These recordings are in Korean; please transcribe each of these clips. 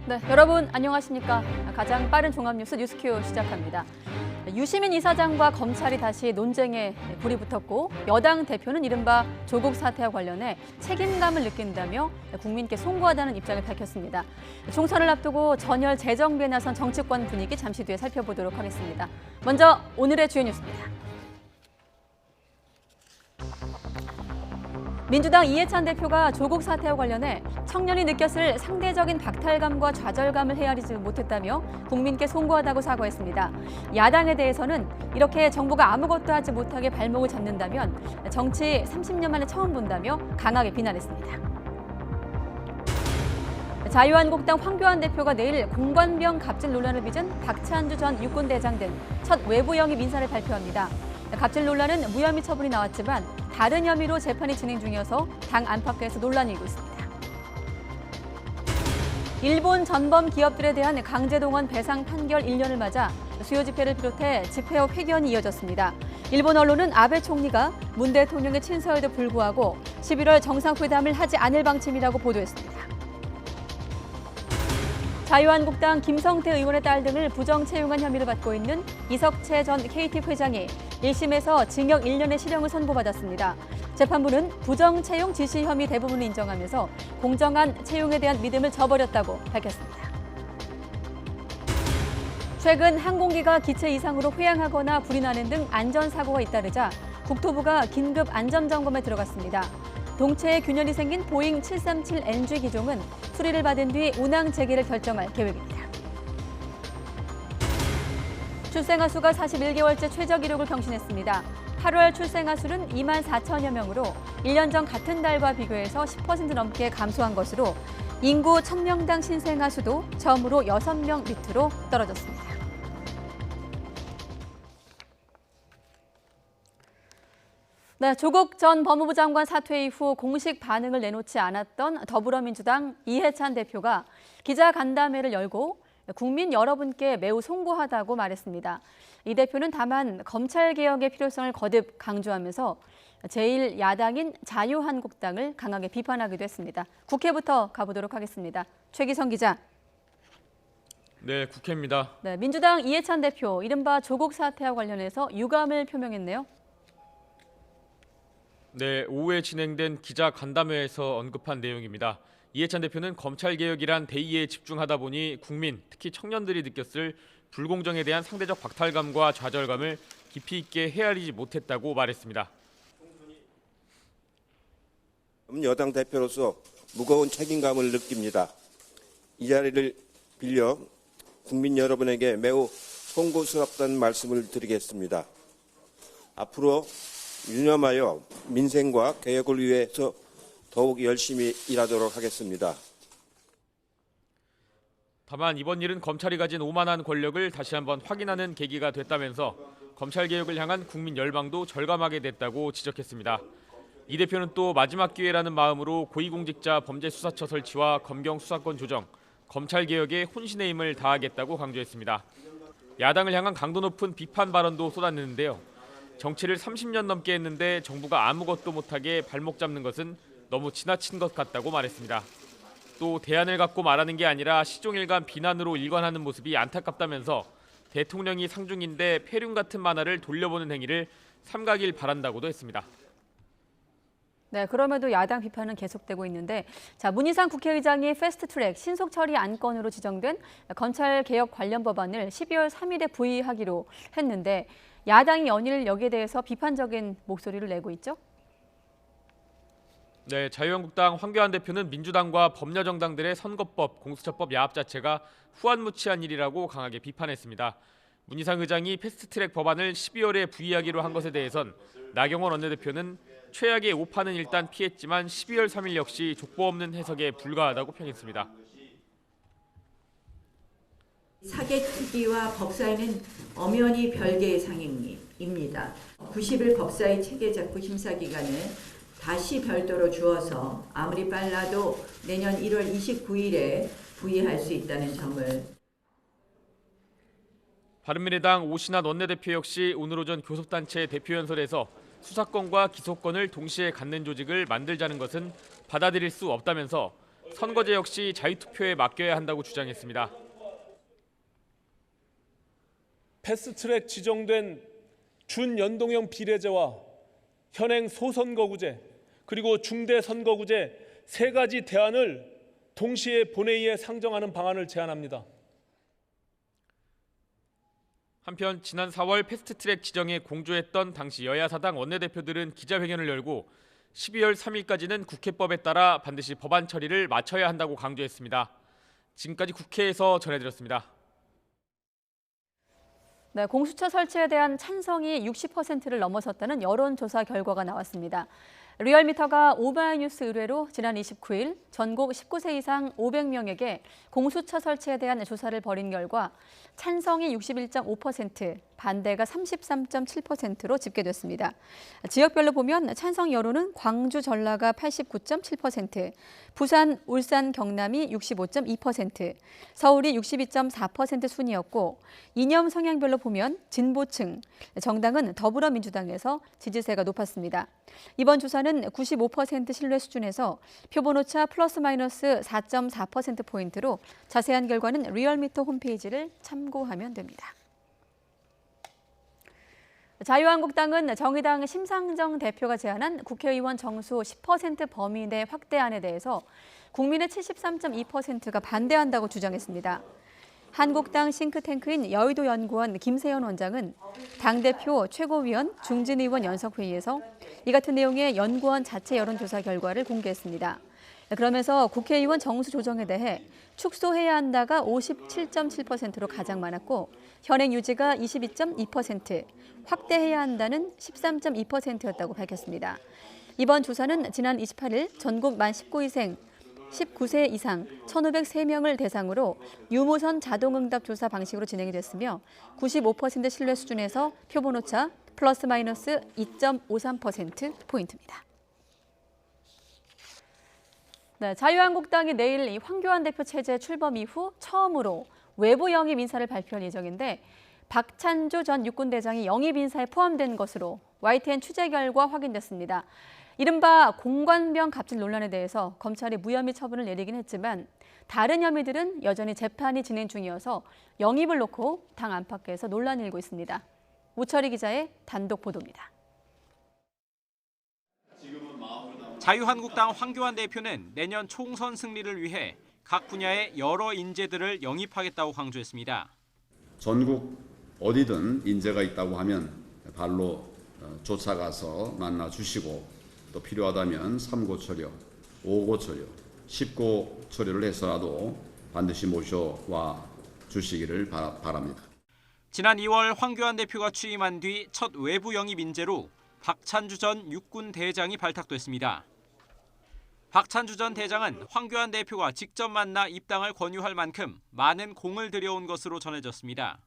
네, 여러분 안녕하십니까? 가장 빠른 종합 뉴스 뉴스큐 시작합니다. 유시민 이사장과 검찰이 다시 논쟁에 불이 붙었고 여당 대표는 이른바 조국 사태와 관련해 책임감을 느낀다며 국민께 송구하다는 입장을 밝혔습니다. 총선을 앞두고 전열 재정비에 나선 정치권 분위기 잠시 뒤에 살펴보도록 하겠습니다. 먼저 오늘의 주요 뉴스입니다. 민주당 이해찬 대표가 조국 사태와 관련해 청년이 느꼈을 상대적인 박탈감과 좌절감을 헤아리지 못했다며 국민께 송구하다고 사과했습니다. 야당에 대해서는 이렇게 정부가 아무것도 하지 못하게 발목을 잡는다면 정치 30년 만에 처음 본다며 강하게 비난했습니다. 자유한국당 황교안 대표가 내일 공관병 갑질 논란을 빚은 박찬주 전 육군대장 등 첫 외부 영입 인사를 발표합니다. 갑질 논란은 무혐의 처분이 나왔지만 다른 혐의로 재판이 진행 중이어서 당 안팎에서 논란이 일고 있습니다. 일본 전범 기업들에 대한 강제동원 배상 판결 1년을 맞아 수요 집회를 비롯해 집회와 회견이 이어졌습니다. 일본 언론은 아베 총리가 문 대통령의 친서에도 불구하고 11월 정상회담을 하지 않을 방침이라고 보도했습니다. 자유한국당 김성태 의원의 딸 등을 부정 채용한 혐의를 받고 있는 이석채 전 KT 회장이 1심에서 징역 1년의 실형을 선고받았습니다. 재판부는 부정 채용 지시 혐의 대부분을 인정하면서 공정한 채용에 대한 믿음을 저버렸다고 밝혔습니다. 최근 항공기가 기체 이상으로 회항하거나 불이 나는 등 안전사고가 잇따르자 국토부가 긴급 안전점검에 들어갔습니다. 동체에 균열이 생긴 보잉 737NG 기종은 수리를 받은 뒤 운항 재개를 결정할 계획입니다. 출생아 수가 41개월째 최저 기록을 경신했습니다. 8월 출생아 수는 2만 4천여 명으로 1년 전 같은 달과 비교해서 10% 넘게 감소한 것으로 인구 1000명당 신생아 수도 처음으로 6명 밑으로 떨어졌습니다. 네, 조국 전 법무부 장관 사퇴 이후 공식 반응을 내놓지 않았던 더불어민주당 이해찬 대표가 기자간담회를 열고 국민 여러분께 매우 송구하다고 말했습니다. 이 대표는 다만 검찰개혁의 필요성을 거듭 강조하면서 제1야당인 자유한국당을 강하게 비판하기도 했습니다. 국회부터 가보도록 하겠습니다. 최기성 기자. 네, 국회입니다. 네, 민주당 이해찬 대표, 이른바 조국 사태와 관련해서 유감을 표명했네요. 네, 오후에 진행된 기자간담회에서 언급한 내용입니다. 이해찬 대표는 검찰개혁이란 대의에 집중하다 보니 국민, 특히 청년들이 느꼈을 불공정에 대한 상대적 박탈감과 좌절감을 깊이 있게 헤아리지 못했다고 말했습니다. 여당 대표로서 무거운 책임감을 느낍니다. 이 자리를 빌려 국민 여러분에게 매우 송구스럽다는 말씀을 드리겠습니다. 앞으로 유념하여 민생과 개혁을 위해서 더욱 열심히 일하도록 하겠습니다. 다만 이번 일은 검찰이 가진 오만한 권력을 다시 한번 확인하는 계기가 됐다면서 검찰개혁을 향한 국민 열망도 절감하게 됐다고 지적했습니다. 이 대표는 또 마지막 기회라는 마음으로 고위공직자 범죄수사처 설치와 검경 수사권 조정, 검찰개혁에 혼신의 힘을 다하겠다고 강조했습니다. 야당을 향한 강도 높은 비판 발언도 쏟아냈는데요. 정치를 30년 넘게 했는데 정부가 아무것도 못하게 발목 잡는 것은 너무 지나친 것 같다고 말했습니다. 또 대안을 갖고 말하는 게 아니라 시종일관 비난으로 일관하는 모습이 안타깝다면서 대통령이 상중인데 폐륜 같은 만화를 돌려보는 행위를 삼가길 바란다고도 했습니다. 네, 그럼에도 야당 비판은 계속되고 있는데, 문희상 국회의장이 패스트트랙 신속 처리 안건으로 지정된 검찰개혁 관련 법안을 12월 3일에 부의하기로 했는데 야당이 연일 여기에 대해서 비판적인 목소리를 내고 있죠? 네, 자유한국당 황교안 대표는 민주당과 법야정당들의 선거법, 공수처법 야합 자체가 후안무치한 일이라고 강하게 비판했습니다. 문희상 의장이 패스트트랙 법안을 12월에 부의하기로 한 것에 대해선 나경원 원내대표는 최악의 오판은 일단 피했지만 12월 3일 역시 족보 없는 해석에 불과하다고 평했습니다. 사개특위와 법사위는 엄연히 별개의 상임위입니다. 90일 법사위 체계작구 심사기간을 다시 별도로 주어서 아무리 빨라도 내년 1월 29일에 부의할 수 있다는 점을. 바른미래당 오신환 원내대표 역시 오늘 오전 교섭단체 대표연설에서 수사권과 기소권을 동시에 갖는 조직을 만들자는 것은 받아들일 수 없다면서 선거제 역시 자유투표에 맡겨야 한다고 주장했습니다. 패스트트랙 지정된 준연동형 비례제와 현행 소선거구제 그리고 중대선거구제 세 가지 대안을 동시에 본회의에 상정하는 방안을 제안합니다. 한편 지난 4월 패스트트랙 지정에 공조했던 당시 여야 사당 원내대표들은 기자회견을 열고 12월 3일까지는 국회법에 따라 반드시 법안 처리를 마쳐야 한다고 강조했습니다. 지금까지 국회에서 전해드렸습니다. 네, 공수처 설치에 대한 찬성이 60%를 넘어섰다는 여론조사 결과가 나왔습니다. 리얼미터가 오마이뉴스 의뢰로 지난 29일 전국 19세 이상 500명에게 공수처 설치에 대한 조사를 벌인 결과 찬성이 61.5%, 반대가 33.7%로 집계됐습니다. 지역별로 보면 찬성 여론은 광주, 전라가 89.7%, 부산, 울산, 경남이 65.2%, 서울이 62.4% 순이었고 이념 성향별로 보면 진보층, 정당은 더불어민주당에서 지지세가 높았습니다. 이번 조사는 95% 신뢰 수준에서 표본오차 플러스 마이너스 4.4%포인트로 자세한 결과는 리얼미터 홈페이지를 참고하면 됩니다. 자유한국당은 정의당 심상정 대표가 제안한 국회의원 정수 10% 범위 내 확대안에 대해서 국민의 73.2%가 반대한다고 주장했습니다. 한국당 싱크탱크인 여의도연구원 김세연 원장은 당대표 최고위원 중진의원 연석회의에서 이 같은 내용의 연구원 자체 여론조사 결과를 공개했습니다. 그러면서 국회의원 정수 조정에 대해 축소해야 한다가 57.7%로 가장 많았고 현행 유지가 22.2%, 확대해야 한다는 13.2%였다고 밝혔습니다. 이번 조사는 지난 28일 전국 만 19세 이상 1,503명을 대상으로 유무선 자동응답 조사 방식으로 진행이 됐으며 95% 신뢰 수준에서 표본오차 플러스 마이너스 2.53%포인트입니다. 네, 자유한국당이 내일 이 황교안 대표 체제 출범 이후 처음으로 외부 영입 인사를 발표할 예정인데 박찬주 전 육군대장이 영입 인사에 포함된 것으로 YTN 취재 결과 확인됐습니다. 이른바 공관병 갑질 논란에 대해서 검찰이 무혐의 처분을 내리긴 했지만 다른 혐의들은 여전히 재판이 진행 중이어서 영입을 놓고 당 안팎에서 논란이 일고 있습니다. 우철희 기자의 단독 보도입니다. 자유한국당 황교안 대표는 내년 총선 승리를 위해 각 분야의 여러 인재들을 영입하겠다고 강조했습니다. 전국 어디든 인재가 있다고 하면 발로 쫓아가서 만나주시고 또 필요하다면 3고 처려, 5고 처려, 10고 처려를 해서라도 반드시 모셔와 주시기를 바랍니다. 지난 2월 황교안 대표가 취임한 뒤 첫 외부 영입 인재로 박찬주 전 육군 대장이 발탁됐습니다. 박찬주 전 대장은 황교안 대표가 직접 만나 입당을 권유할 만큼 많은 공을 들여온 것으로 전해졌습니다.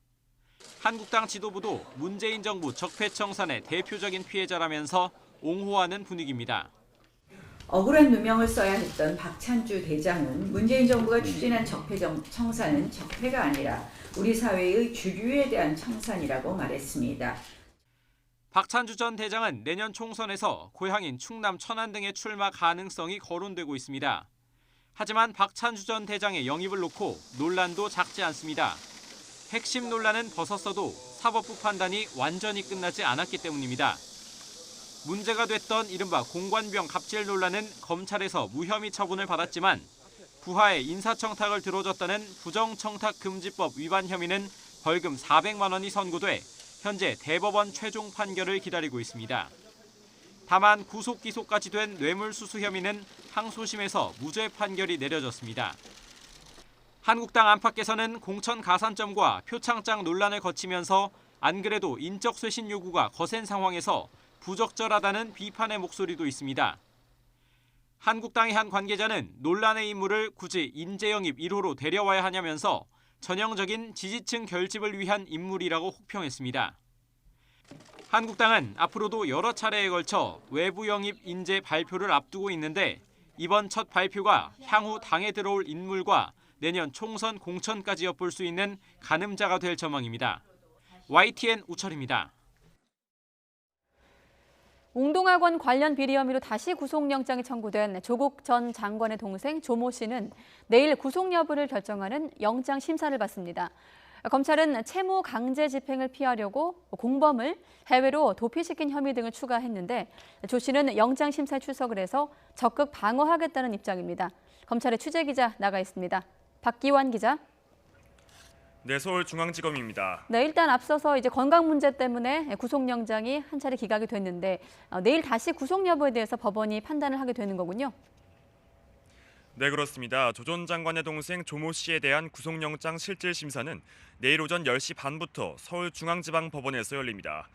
한국당 지도부도 문재인 정부 적폐청산의 대표적인 피해자라면서 옹호하는 분위기입니다. 억울한 누명을 써야 했던 박찬주 대장은 문재인 정부가 추진한 적폐청산은 적폐가 아니라 우리 사회의 주류에 대한 청산이라고 말했습니다. 박찬주 전 대장은 내년 총선에서 고향인 충남 천안 등의 출마 가능성이 거론되고 있습니다. 하지만 박찬주 전 대장의 영입을 놓고 논란도 작지 않습니다. 핵심 논란은 벗었어도 사법부 판단이 완전히 끝나지 않았기 때문입니다. 문제가 됐던 이른바 공관병 갑질 논란은 검찰에서 무혐의 처분을 받았지만 부하의 인사청탁을 들어줬다는 부정청탁금지법 위반 혐의는 벌금 400만 원이 선고돼 현재 대법원 최종 판결을 기다리고 있습니다. 다만 구속 기소까지 된 뇌물수수 혐의는 항소심에서 무죄 판결이 내려졌습니다. 한국당 안팎에서는 공천 가산점과 표창장 논란을 거치면서 안 그래도 인적 쇄신 요구가 거센 상황에서 부적절하다는 비판의 목소리도 있습니다. 한국당의 한 관계자는 논란의 인물을 굳이 인재 영입 1호로 데려와야 하냐면서 전형적인 지지층 결집을 위한 인물이라고 혹평했습니다. 한국당은 앞으로도 여러 차례에 걸쳐 외부 영입 인재 발표를 앞두고 있는데 이번 첫 발표가 향후 당에 들어올 인물과 내년 총선 공천까지 엿볼 수 있는 가늠자가 될 전망입니다. YTN 우철입니다. 웅동학원 관련 비리 혐의로 다시 구속영장이 청구된 조국 전 장관의 동생 조모 씨는 내일 구속 여부를 결정하는 영장 심사를 받습니다. 검찰은 채무 강제 집행을 피하려고 공범을 해외로 도피시킨 혐의 등을 추가했는데 조 씨는 영장 심사에 출석을 해서 적극 방어하겠다는 입장입니다. 검찰의 취재 기자 나가 있습니다. 박기환 기자. 네, 서울중앙지검입니다. 네, 일단 앞서서 이제 건강 문제 때문에 구속영장이 한 차례 기각이 됐는데 내일 다시 구속 여부에 대해서 법원이 판단을 하게 되는 거군요. 네, 그렇습니다. 조 전 장관의 동생 조모 씨에 대한 구속영장 실질심사는 내일 오전 10시 반부터 서울중앙지방법원에서 열립니다.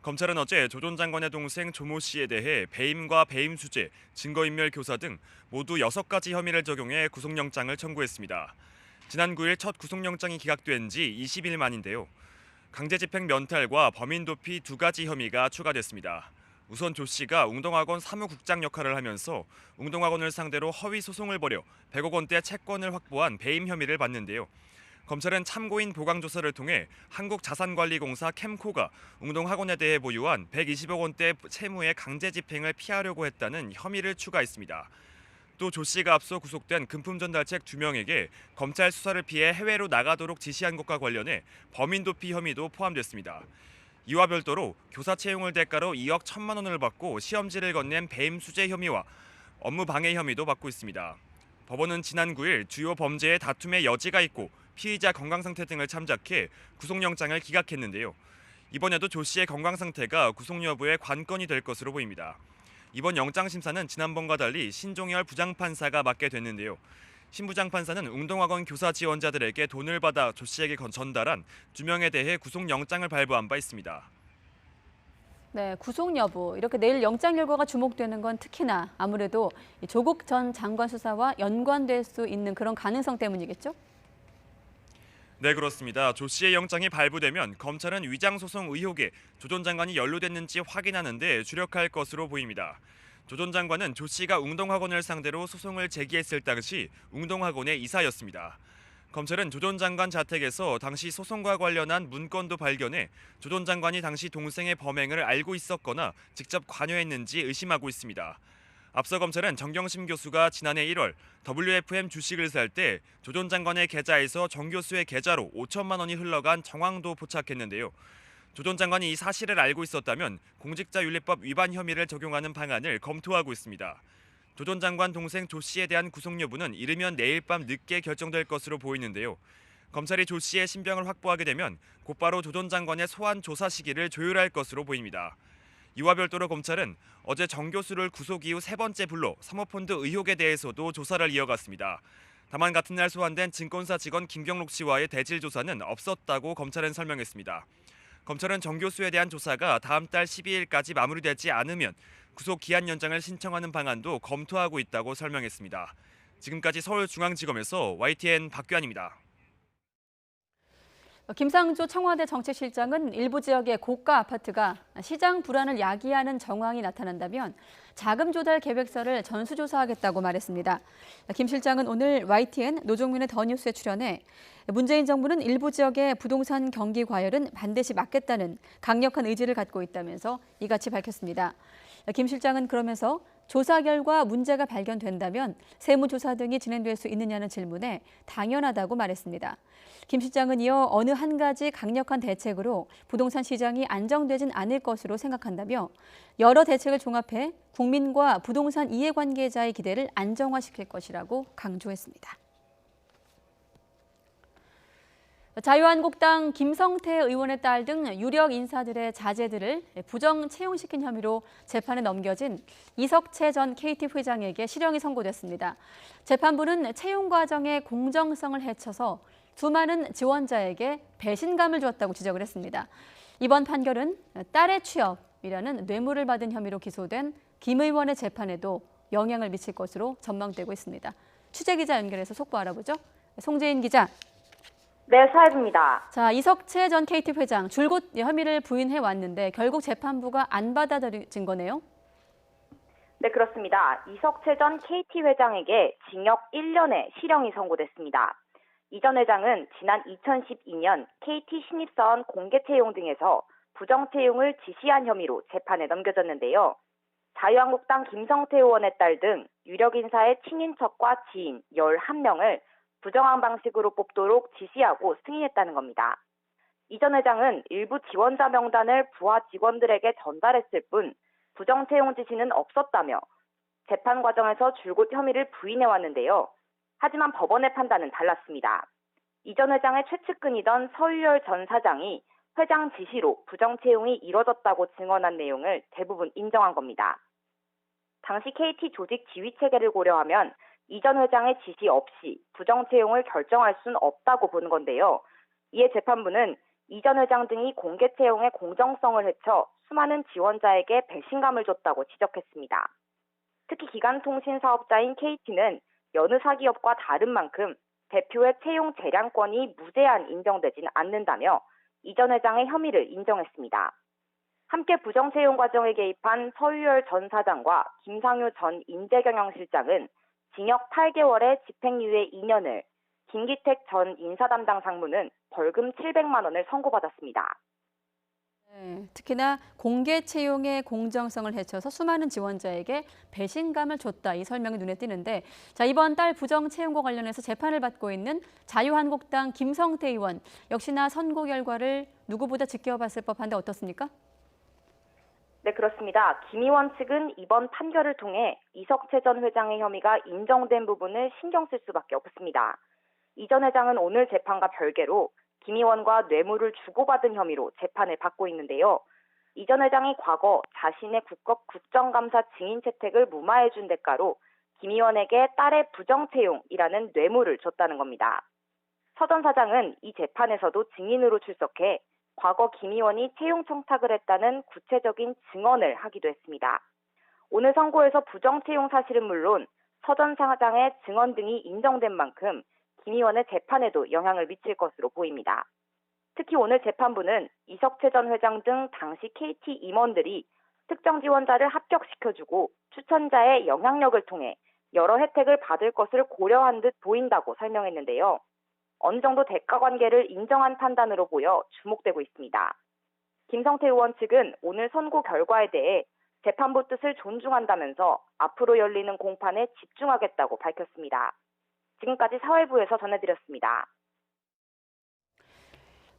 검찰은 어제 조 전 장관의 동생 조모 씨에 대해 배임과 배임 수재, 증거인멸 교사 등 모두 6가지 혐의를 적용해 구속영장을 청구했습니다. 지난 9일 첫 구속영장이 기각된 지 20일 만인데요. 강제집행 면탈과 범인 도피 2가지 혐의가 추가됐습니다. 우선 조 씨가 웅동학원 사무국장 역할을 하면서 웅동학원을 상대로 허위 소송을 벌여 100억 원대 채권을 확보한 배임 혐의를 받는데요. 검찰은 참고인 보강 조사를 통해 한국자산관리공사 캠코가 웅동학원에 대해 보유한 120억 원대 채무의 강제 집행을 피하려고 했다는 혐의를 추가했습니다. 또 조 씨가 앞서 구속된 금품 전달책 2명에게 검찰 수사를 피해 해외로 나가도록 지시한 것과 관련해 범인 도피 혐의도 포함됐습니다. 이와 별도로 교사 채용을 대가로 2억 1천만 원을 받고 시험지를 건넨 배임 수재 혐의와 업무 방해 혐의도 받고 있습니다. 법원은 지난 9일 주요 범죄의 다툼의 여지가 있고 피의자 건강 상태 등을 참작해 구속영장을 기각했는데요. 이번에도 조 씨의 건강 상태가 구속 여부에 관건이 될 것으로 보입니다. 이번 영장 심사는 지난번과 달리 신종열 부장판사가 맡게 됐는데요. 신 부장판사는 웅동학원 교사 지원자들에게 돈을 받아 조 씨에게 전달한 2명에 대해 구속영장을 발부한 바 있습니다. 네, 구속 여부. 이렇게 내일 영장 결과가 주목되는 건 특히나 아무래도 조국 전 장관 수사와 연관될 수 있는 그런 가능성 때문이겠죠? 네, 그렇습니다. 조 씨의 영장이 발부되면 검찰은 위장소송 의혹에 조 전 장관이 연루됐는지 확인하는 데 주력할 것으로 보입니다. 조 전 장관은 조 씨가 웅동학원을 상대로 소송을 제기했을 당시 웅동학원의 이사였습니다. 검찰은 조 전 장관 자택에서 당시 소송과 관련한 문건도 발견해 조 전 장관이 당시 동생의 범행을 알고 있었거나 직접 관여했는지 의심하고 있습니다. 앞서 검찰은 정경심 교수가 지난해 1월 WFM 주식을 살 때 조 전 장관의 계좌에서 정 교수의 계좌로 5천만 원이 흘러간 정황도 포착했는데요. 조 전 장관이 이 사실을 알고 있었다면 공직자윤리법 위반 혐의를 적용하는 방안을 검토하고 있습니다. 조 전 장관 동생 조 씨에 대한 구속 여부는 이르면 내일 밤 늦게 결정될 것으로 보이는데요. 검찰이 조 씨의 신병을 확보하게 되면 곧바로 조 전 장관의 소환 조사 시기를 조율할 것으로 보입니다. 이와 별도로 검찰은 어제 정 교수를 구속 이후 3번째 불러 사모펀드 의혹에 대해서도 조사를 이어갔습니다. 다만 같은 날 소환된 증권사 직원 김경록 씨와의 대질 조사는 없었다고 검찰은 설명했습니다. 검찰은 정 교수에 대한 조사가 다음 달 12일까지 마무리되지 않으면 구속 기한 연장을 신청하는 방안도 검토하고 있다고 설명했습니다. 지금까지 서울중앙지검에서 YTN 박규환입니다. 김상조 청와대 정책실장은 일부 지역의 고가 아파트가 시장 불안을 야기하는 정황이 나타난다면 자금 조달 계획서를 전수조사하겠다고 말했습니다. 김 실장은 오늘 YTN 노종민의 더 뉴스에 출연해 문재인 정부는 일부 지역의 부동산 경기 과열은 반드시 막겠다는 강력한 의지를 갖고 있다면서 이같이 밝혔습니다. 김 실장은 그러면서 조사 결과 문제가 발견된다면 세무조사 등이 진행될 수 있느냐는 질문에 당연하다고 말했습니다. 김 실장은 이어 어느 한 가지 강력한 대책으로 부동산 시장이 안정되진 않을 것으로 생각한다며 여러 대책을 종합해 국민과 부동산 이해관계자의 기대를 안정화시킬 것이라고 강조했습니다. 자유한국당 김성태 의원의 딸 등 유력 인사들의 자제들을 부정 채용시킨 혐의로 재판에 넘겨진 이석채 전 KT 회장에게 실형이 선고됐습니다. 재판부는 채용 과정의 공정성을 해쳐서 수많은 지원자에게 배신감을 주었다고 지적을 했습니다. 이번 판결은 딸의 취업이라는 뇌물을 받은 혐의로 기소된 김 의원의 재판에도 영향을 미칠 것으로 전망되고 있습니다. 취재기자 연결해서 속보 알아보죠. 송재인 기자. 네, 사회부입니다. 자, 이석채 전 KT 회장 줄곧 혐의를 부인해 왔는데 결국 재판부가 안 받아들인 거네요. 네, 그렇습니다. 이석채 전 KT 회장에게 징역 1년의 실형이 선고됐습니다. 이 전 회장은 지난 2012년 KT 신입사원 공개 채용 등에서 부정 채용을 지시한 혐의로 재판에 넘겨졌는데요. 자유한국당 김성태 의원의 딸 등 유력 인사의 친인척과 지인 11명을 부정한 방식으로 뽑도록 지시하고 승인했다는 겁니다. 이 전 회장은 일부 지원자 명단을 부하 직원들에게 전달했을 뿐 부정 채용 지시는 없었다며 재판 과정에서 줄곧 혐의를 부인해왔는데요. 하지만 법원의 판단은 달랐습니다. 이 전 회장의 최측근이던 서유열 전 사장이 회장 지시로 부정 채용이 이뤄졌다고 증언한 내용을 대부분 인정한 겁니다. 당시 KT 조직 지휘 체계를 고려하면 이 전 회장의 지시 없이 부정 채용을 결정할 수는 없다고 보는 건데요. 이에 재판부는 이 전 회장 등이 공개 채용의 공정성을 해쳐 수많은 지원자에게 배신감을 줬다고 지적했습니다. 특히 기간통신 사업자인 KT는 여느 사기업과 다른 만큼 대표의 채용 재량권이 무제한 인정되지는 않는다며 이 전 회장의 혐의를 인정했습니다. 함께 부정 채용 과정에 개입한 서유열 전 사장과 김상효 전 인재경영실장은 징역 8개월에 집행유예 2년을, 김기택 전 인사담당 상무는 벌금 700만 원을 선고받았습니다. 네, 특히나 공개 채용의 공정성을 해쳐서 수많은 지원자에게 배신감을 줬다, 이 설명이 눈에 띄는데, 자, 이번 달 부정 채용과 관련해서 재판을 받고 있는 자유한국당 김성태 의원, 역시나 선고 결과를 누구보다 지켜봤을 법한데 어떻습니까? 네, 그렇습니다. 김 의원 측은 이번 판결을 통해 이석채 전 회장의 혐의가 인정된 부분을 신경 쓸 수밖에 없습니다. 이 전 회장은 오늘 재판과 별개로 김 의원과 뇌물을 주고받은 혐의로 재판을 받고 있는데요. 이 전 회장이 과거 자신의 국정감사 증인 채택을 무마해준 대가로 김 의원에게 딸의 부정 채용이라는 뇌물을 줬다는 겁니다. 서 전 사장은 이 재판에서도 증인으로 출석해 과거 김 의원이 채용 청탁을 했다는 구체적인 증언을 하기도 했습니다. 오늘 선고에서 부정 채용 사실은 물론 서 전 사장의 증언 등이 인정된 만큼 김 의원의 재판에도 영향을 미칠 것으로 보입니다. 특히 오늘 재판부는 이석채 전 회장 등 당시 KT 임원들이 특정 지원자를 합격시켜주고 추천자의 영향력을 통해 여러 혜택을 받을 것을 고려한 듯 보인다고 설명했는데요. 어느 정도 대가 관계를 인정한 판단으로 보여 주목되고 있습니다. 김성태 의원 측은 오늘 선고 결과에 대해 재판부 뜻을 존중한다면서 앞으로 열리는 공판에 집중하겠다고 밝혔습니다. 지금까지 사회부에서 전해드렸습니다.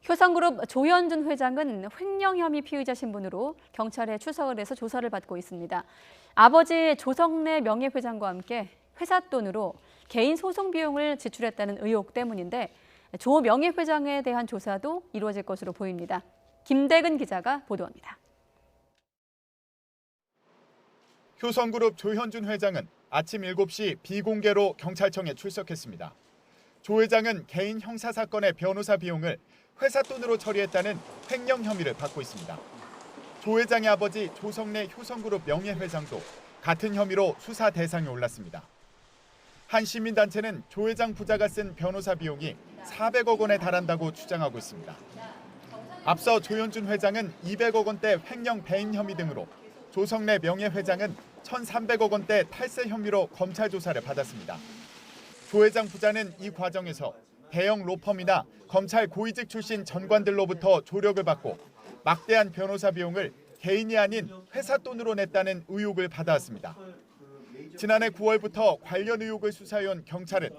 효성그룹 조현준 회장은 횡령 혐의 피의자 신분으로 경찰에 출석을 해서 조사를 받고 있습니다. 아버지 조성래 명예회장과 함께 회사 돈으로 개인 소송 비용을 지출했다는 의혹 때문인데 조 명예회장에 대한 조사도 이루어질 것으로 보입니다. 김대근 기자가 보도합니다. 효성그룹 조현준 회장은 아침 7시 비공개로 경찰청에 출석했습니다. 조 회장은 개인 형사 사건의 변호사 비용을 회사 돈으로 처리했다는 횡령 혐의를 받고 있습니다. 조 회장의 아버지 조성래 효성그룹 명예회장도 같은 혐의로 수사 대상에 올랐습니다. 한 시민단체는 조 회장 부자가 쓴 변호사 비용이 400억 원에 달한다고 주장하고 있습니다. 앞서 조현준 회장은 200억 원대 횡령 배임 혐의 등으로 조성래 명예회장은 1,300억 원대 탈세 혐의로 검찰 조사를 받았습니다. 조 회장 부자는 이 과정에서 대형 로펌이나 검찰 고위직 출신 전관들로부터 조력을 받고 막대한 변호사 비용을 개인이 아닌 회사 돈으로 냈다는 의혹을 받아왔습니다. 지난해 9월부터 관련 의혹을 수사해온 경찰은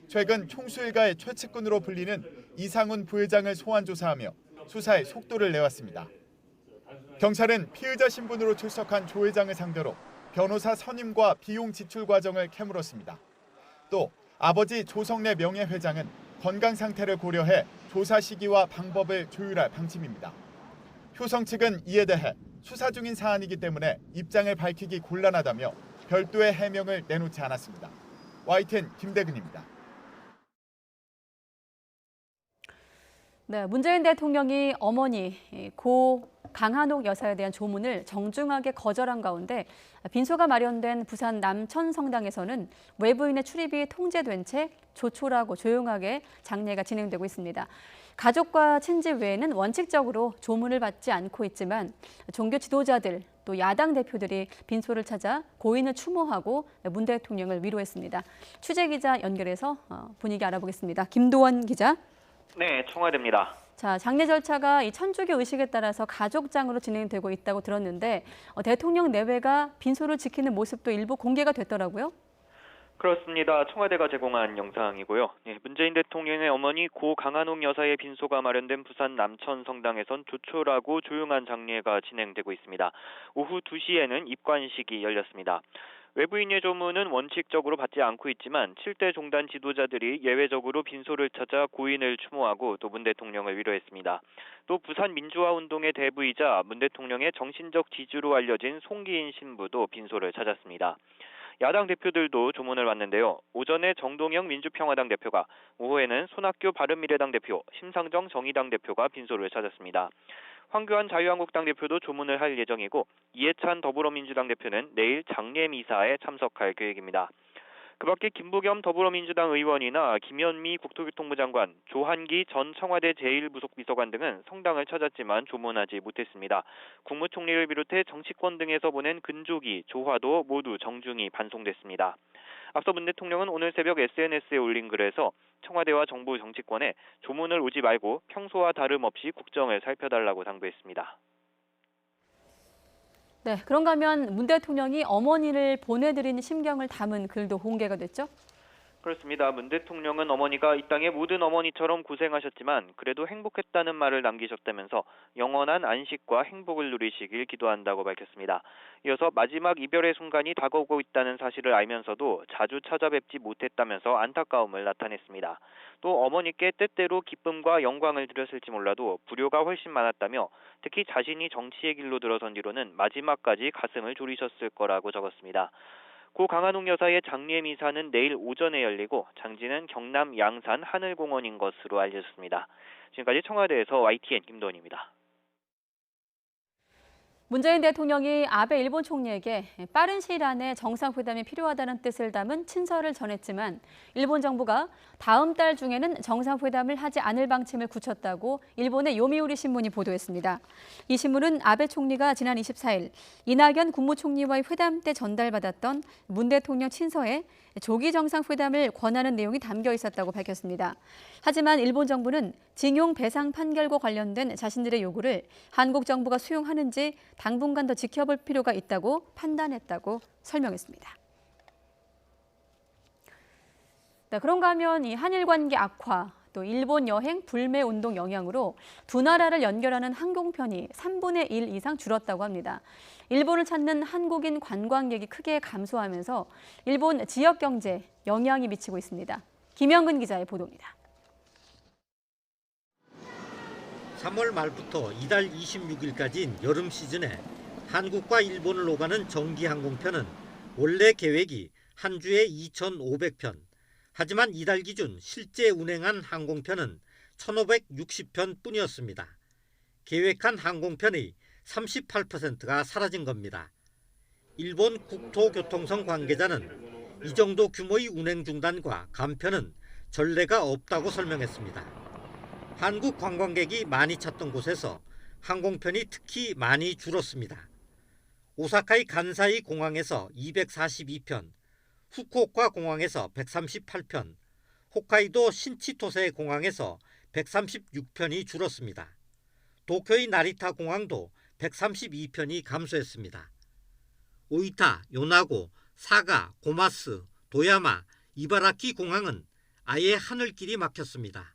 최근 총수 일가의 최측근으로 불리는 이상훈 부회장을 소환 조사하며 수사에 속도를 내왔습니다. 경찰은 피의자 신분으로 출석한 조 회장을 상대로 변호사 선임과 비용 지출 과정을 캐물었습니다. 또 아버지 조성래 명예회장은 건강 상태를 고려해 조사 시기와 방법을 조율할 방침입니다. 효성 측은 이에 대해 수사 중인 사안이기 때문에 입장을 밝히기 곤란하다며 별도의 해명을 내놓지 않았습니다. YTN 김대근입니다. 네, 문재인 대통령이 어머니 고 강한옥 여사에 대한 조문을 정중하게 거절한 가운데 빈소가 마련된 부산 남천성당에서는 외부인의 출입이 통제된 채 조촐하고 조용하게 장례가 진행되고 있습니다. 가족과 친지 외에는 원칙적으로 조문을 받지 않고 있지만 종교 지도자들 또 야당 대표들이 빈소를 찾아 고인을 추모하고 문 대통령을 위로했습니다. 취재 기자 연결해서 분위기 알아보겠습니다. 김도원 기자. 네, 청와대입니다. 자, 장례 절차가 이 천주교 의식에 따라서 가족장으로 진행되고 있다고 들었는데 대통령 내외가 빈소를 지키는 모습도 일부 공개가 됐더라고요. 그렇습니다. 청와대가 제공한 영상이고요. 문재인 대통령의 어머니 고 강한옥 여사의 빈소가 마련된 부산 남천 성당에선 조촐하고 조용한 장례가 진행되고 있습니다. 오후 2시에는 입관식이 열렸습니다. 외부인의 조문은 원칙적으로 받지 않고 있지만 7대 종단 지도자들이 예외적으로 빈소를 찾아 고인을 추모하고 또 문 대통령을 위로했습니다. 또 부산 민주화운동의 대부이자 문 대통령의 정신적 지주로 알려진 송기인 신부도 빈소를 찾았습니다. 야당 대표들도 조문을 왔는데요. 오전에 정동영 민주평화당 대표가, 오후에는 손학규 바른미래당 대표, 심상정 정의당 대표가 빈소를 찾았습니다. 황교안 자유한국당 대표도 조문을 할 예정이고 이해찬 더불어민주당 대표는 내일 장례 미사에 참석할 계획입니다. 그 밖에 김부겸 더불어민주당 의원이나 김현미 국토교통부 장관, 조한기 전 청와대 제1부속비서관 등은 성당을 찾았지만 조문하지 못했습니다. 국무총리를 비롯해 정치권 등에서 보낸 근조기, 조화도 모두 정중히 반송됐습니다. 앞서 문 대통령은 오늘 새벽 SNS에 올린 글에서 청와대와 정부 정치권에 조문을 오지 말고 평소와 다름없이 국정을 살펴달라고 당부했습니다. 네, 그런가 하면 문 대통령이 어머니를 보내드린 심경을 담은 글도 공개가 됐죠? 그렇습니다. 문 대통령은 어머니가 이 땅의 모든 어머니처럼 고생하셨지만 그래도 행복했다는 말을 남기셨다면서 영원한 안식과 행복을 누리시길 기도한다고 밝혔습니다. 이어서 마지막 이별의 순간이 다가오고 있다는 사실을 알면서도 자주 찾아뵙지 못했다면서 안타까움을 나타냈습니다. 또 어머니께 때때로 기쁨과 영광을 드렸을지 몰라도 불효가 훨씬 많았다며 특히 자신이 정치의 길로 들어선 뒤로는 마지막까지 가슴을 졸이셨을 거라고 적었습니다. 고 강한옥 여사의 장례 미사는 내일 오전에 열리고 장지는 경남 양산 하늘공원인 것으로 알려졌습니다. 지금까지 청와대에서 YTN 김도원입니다. 문재인 대통령이 아베 일본 총리에게 빠른 시일 안에 정상회담이 필요하다는 뜻을 담은 친서를 전했지만 일본 정부가 다음 달 중에는 정상회담을 하지 않을 방침을 굳혔다고 일본의 요미우리 신문이 보도했습니다. 이 신문은 아베 총리가 지난 24일 이낙연 국무총리와의 회담 때 전달받았던 문 대통령 친서에 조기 정상회담을 권하는 내용이 담겨 있었다고 밝혔습니다. 하지만 일본 정부는 징용 배상 판결과 관련된 자신들의 요구를 한국 정부가 수용하는지 당분간 더 지켜볼 필요가 있다고 판단했다고 설명했습니다. 네, 그런가 하면 이 한일 관계 악화, 또 일본 여행 불매 운동 영향으로 두 나라를 연결하는 항공편이 3분의 1 이상 줄었다고 합니다. 일본을 찾는 한국인 관광객이 크게 감소하면서 일본 지역 경제에 영향이 미치고 있습니다. 김영근 기자의 보도입니다. 3월 말부터 이달 26일까지인 여름 시즌에 한국과 일본을 오가는 정기 항공편은 원래 계획이 한 주에 2,500편, 하지만 이달 기준 실제 운행한 항공편은 1,560편 뿐이었습니다. 계획한 항공편의 38%가 사라진 겁니다. 일본 국토교통성 관계자는 이 정도 규모의 운행 중단과 감편은 전례가 없다고 설명했습니다. 한국 관광객이 많이 찾던 곳에서 항공편이 특히 많이 줄었습니다. 오사카의 간사이 공항에서 242편, 후쿠오카 공항에서 138편, 홋카이도 신치토세 공항에서 136편이 줄었습니다. 도쿄의 나리타 공항도 132편이 감소했습니다. 오이타, 요나고, 사가, 고마스, 도야마, 이바라키 공항은 아예 하늘길이 막혔습니다.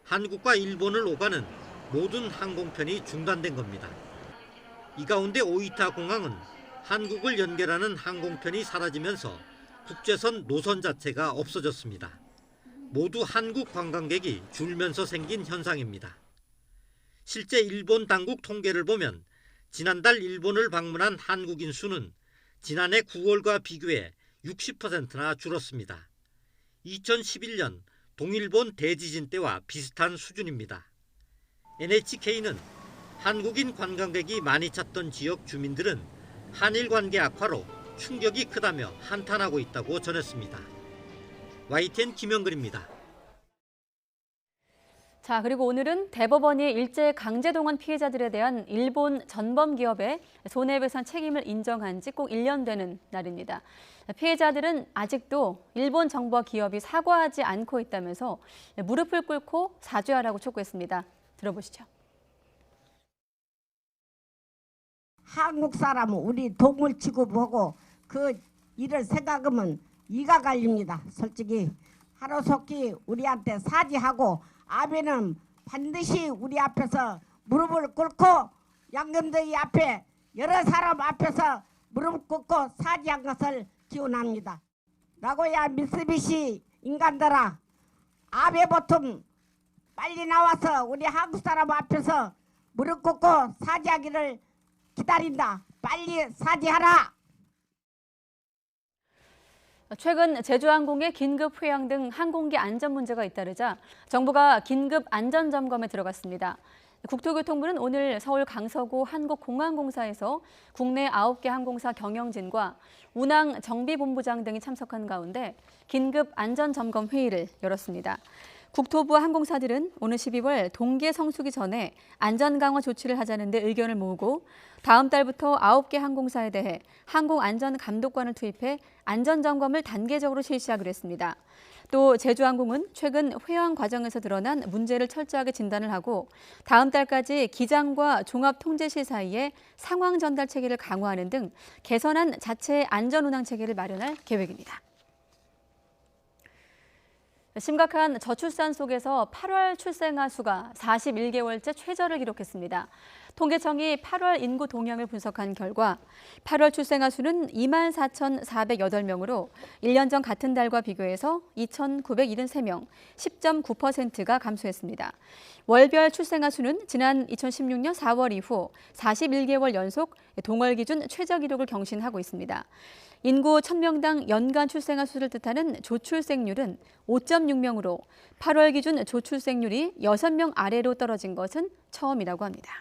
한국과 일본을 오가는 모든 항공편이 중단된 겁니다. 이 가운데 오이타 공항은 한국을 연결하는 항공편이 사라지면서 국제선 노선 자체가 없어졌습니다. 모두 한국 관광객이 줄면서 생긴 현상입니다. 실제 일본 당국 통계를 보면 지난달 일본을 방문한 한국인 수는 지난해 9월과 비교해 60%나 줄었습니다. 2011년 동일본 대지진 때와 비슷한 수준입니다. NHK는 한국인 관광객이 많이 찾던 지역 주민들은 한일 관계 악화로 충격이 크다며 한탄하고 있다고 전했습니다. YTN 김영근입니다. 자, 그리고 오늘은 대법원이 일제 강제동원 피해자들에 대한 일본 전범 기업의 손해배상 책임을 인정한 지 꼭 1년 되는 날입니다. 피해자들은 아직도 일본 정부와 기업이 사과하지 않고 있다면서 무릎을 꿇고 사죄하라고 촉구했습니다. 들어보시죠. 한국 사람은 우리 동물 취급하고 그 일을 생각하면 이가 갈립니다. 솔직히 하루속히 우리한테 사지하고 아베는 반드시 우리 앞에서 무릎을 꿇고 양금더위 앞에 여러 사람 앞에서 무릎 꿇고 사지한 것을 기원합니다. 라고야 미쓰비시 인간들아, 아베 보통 빨리 나와서 우리 한국 사람 앞에서 무릎 꿇고 사지하기를 기다린다. 빨리 사지하라. 최근 제주항공의 긴급 회항 등 항공기 안전 문제가 잇따르자 정부가 긴급 안전 점검에 들어갔습니다. 국토교통부는 오늘 서울 강서구 한국공항공사에서 국내 9개 항공사 경영진과 운항 정비본부장 등이 참석한 가운데 긴급 안전 점검 회의를 열었습니다. 국토부와 항공사들은 오늘 12월 동계 성수기 전에 안전 강화 조치를 하자는 데 의견을 모으고 다음 달부터 9개 항공사에 대해 항공안전감독관을 투입해 안전점검을 단계적으로 실시하기로 했습니다. 또 제주항공은 최근 회항 과정에서 드러난 문제를 철저하게 진단을 하고 다음 달까지 기장과 종합통제실 사이에 상황 전달 체계를 강화하는 등 개선한 자체 안전운항 체계를 마련할 계획입니다. 심각한 저출산 속에서 8월 출생아 수가 41개월째 최저를 기록했습니다. 통계청이 8월 인구 동향을 분석한 결과 8월 출생아 수는 24,408명으로 1년 전 같은 달과 비교해서 2,973명, 10.9%가 감소했습니다. 월별 출생아 수는 지난 2016년 4월 이후 41개월 연속 동월 기준 최저 기록을 경신하고 있습니다. 인구 1000명당 연간 출생아 수를 뜻하는 조출생률은 5.6명으로 8월 기준 조출생률이 6명 아래로 떨어진 것은 처음이라고 합니다.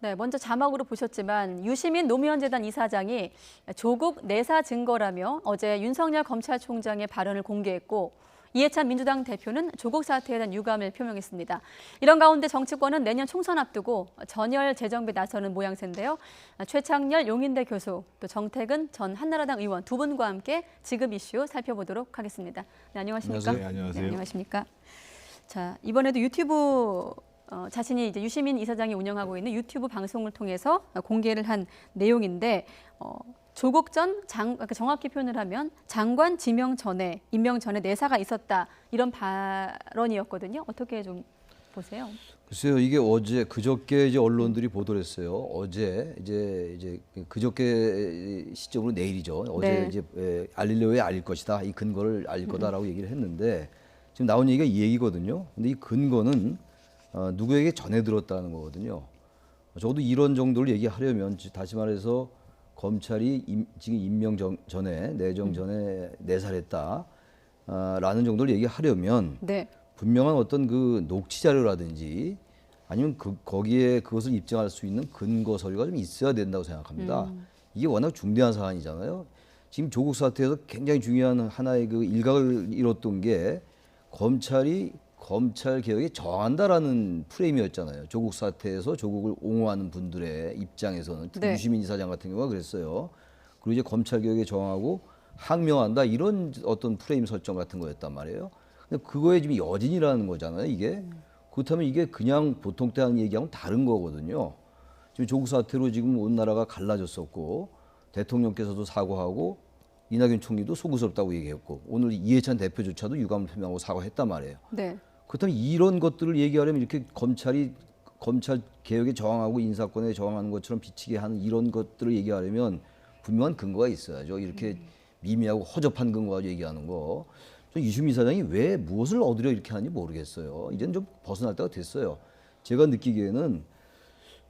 네, 먼저 자막으로 보셨지만 유시민 노무현 재단 이사장이 조국 내사 증거라며 어제 윤석열 검찰총장의 발언을 공개했고 이해찬 민주당 대표는 조국 사태에 대한 유감을 표명했습니다. 이런 가운데 정치권은 내년 총선 앞두고 전열 재정비에 나서는 모양새인데요. 최창렬 용인대 교수, 또 정태근 전 한나라당 의원 두 분과 함께 지금 이슈 살펴보도록 하겠습니다. 네, 안녕하십니까? 네, 안녕하세요. 네, 안녕하십니까? 자, 이번에도 유튜브 자신이 이제 유시민 이사장이 운영하고 있는 유튜브 방송을 통해서 공개를 한 내용인데 조국 전 정확히 표현을 하면 장관 지명 전에 임명 전에 내사가 있었다 이런 발언이었거든요. 어떻게 좀 보세요? 글쎄요, 이게 어제 그저께 이제 언론들이 보도를 했어요. 어제 이제 그저께 시점으로 내일이죠. 어제 네. 이제 알리려고 알릴 것이다. 이 근거를 알릴 거다라고 얘기를 했는데 지금 나온 얘기가 이 얘기거든요. 근데 이 근거는 누구에게 전해 들었다는 거거든요. 적어도 이런 정도를 얘기하려면 다시 말해서 검찰이 지금 임명 전에 내정 전에 내살했다 라는 정도를 얘기하려면 네. 분명한 어떤 그 녹취 자료라든지 아니면 거기에 그것을 입증할 수 있는 근거 서류가 좀 있어야 된다고 생각합니다. 이게 워낙 중대한 사안이잖아요. 지금 조국 사태에서 굉장히 중요한 하나의 그 일각을 잃었던 게 검찰이 검찰 개혁에 저항한다라는 프레임이었잖아요. 조국 사태에서 조국을 옹호하는 분들의 입장에서는 특히 네. 유시민 이사장 같은 경우가 그랬어요. 그리고 이제 검찰 개혁에 저항하고 항명한다 이런 어떤 프레임 설정 같은 거였단 말이에요. 근데 그거에 지금 여진이라는 거잖아요. 이게 그렇다면 이게 그냥 보통 때 하는 얘기하고는 다른 거거든요. 지금 조국 사태로 지금 온 나라가 갈라졌었고 대통령께서도 사과하고 이낙연 총리도 속으스럽다고 얘기했고 오늘 이해찬 대표조차도 유감을 표명하고 사과했단 말이에요. 네. 그렇다면 이런 것들을 얘기하려면 이렇게 검찰 개혁에 저항하고 인사권에 저항하는 것처럼 비치게 하는 이런 것들을 얘기하려면 분명한 근거가 있어야죠. 이렇게 미미하고 허접한 근거 가지고 얘기하는 거. 유시민 사장이 왜 무엇을 얻으려 이렇게 하는지 모르겠어요. 이제는 좀 벗어날 때가 됐어요. 제가 느끼기에는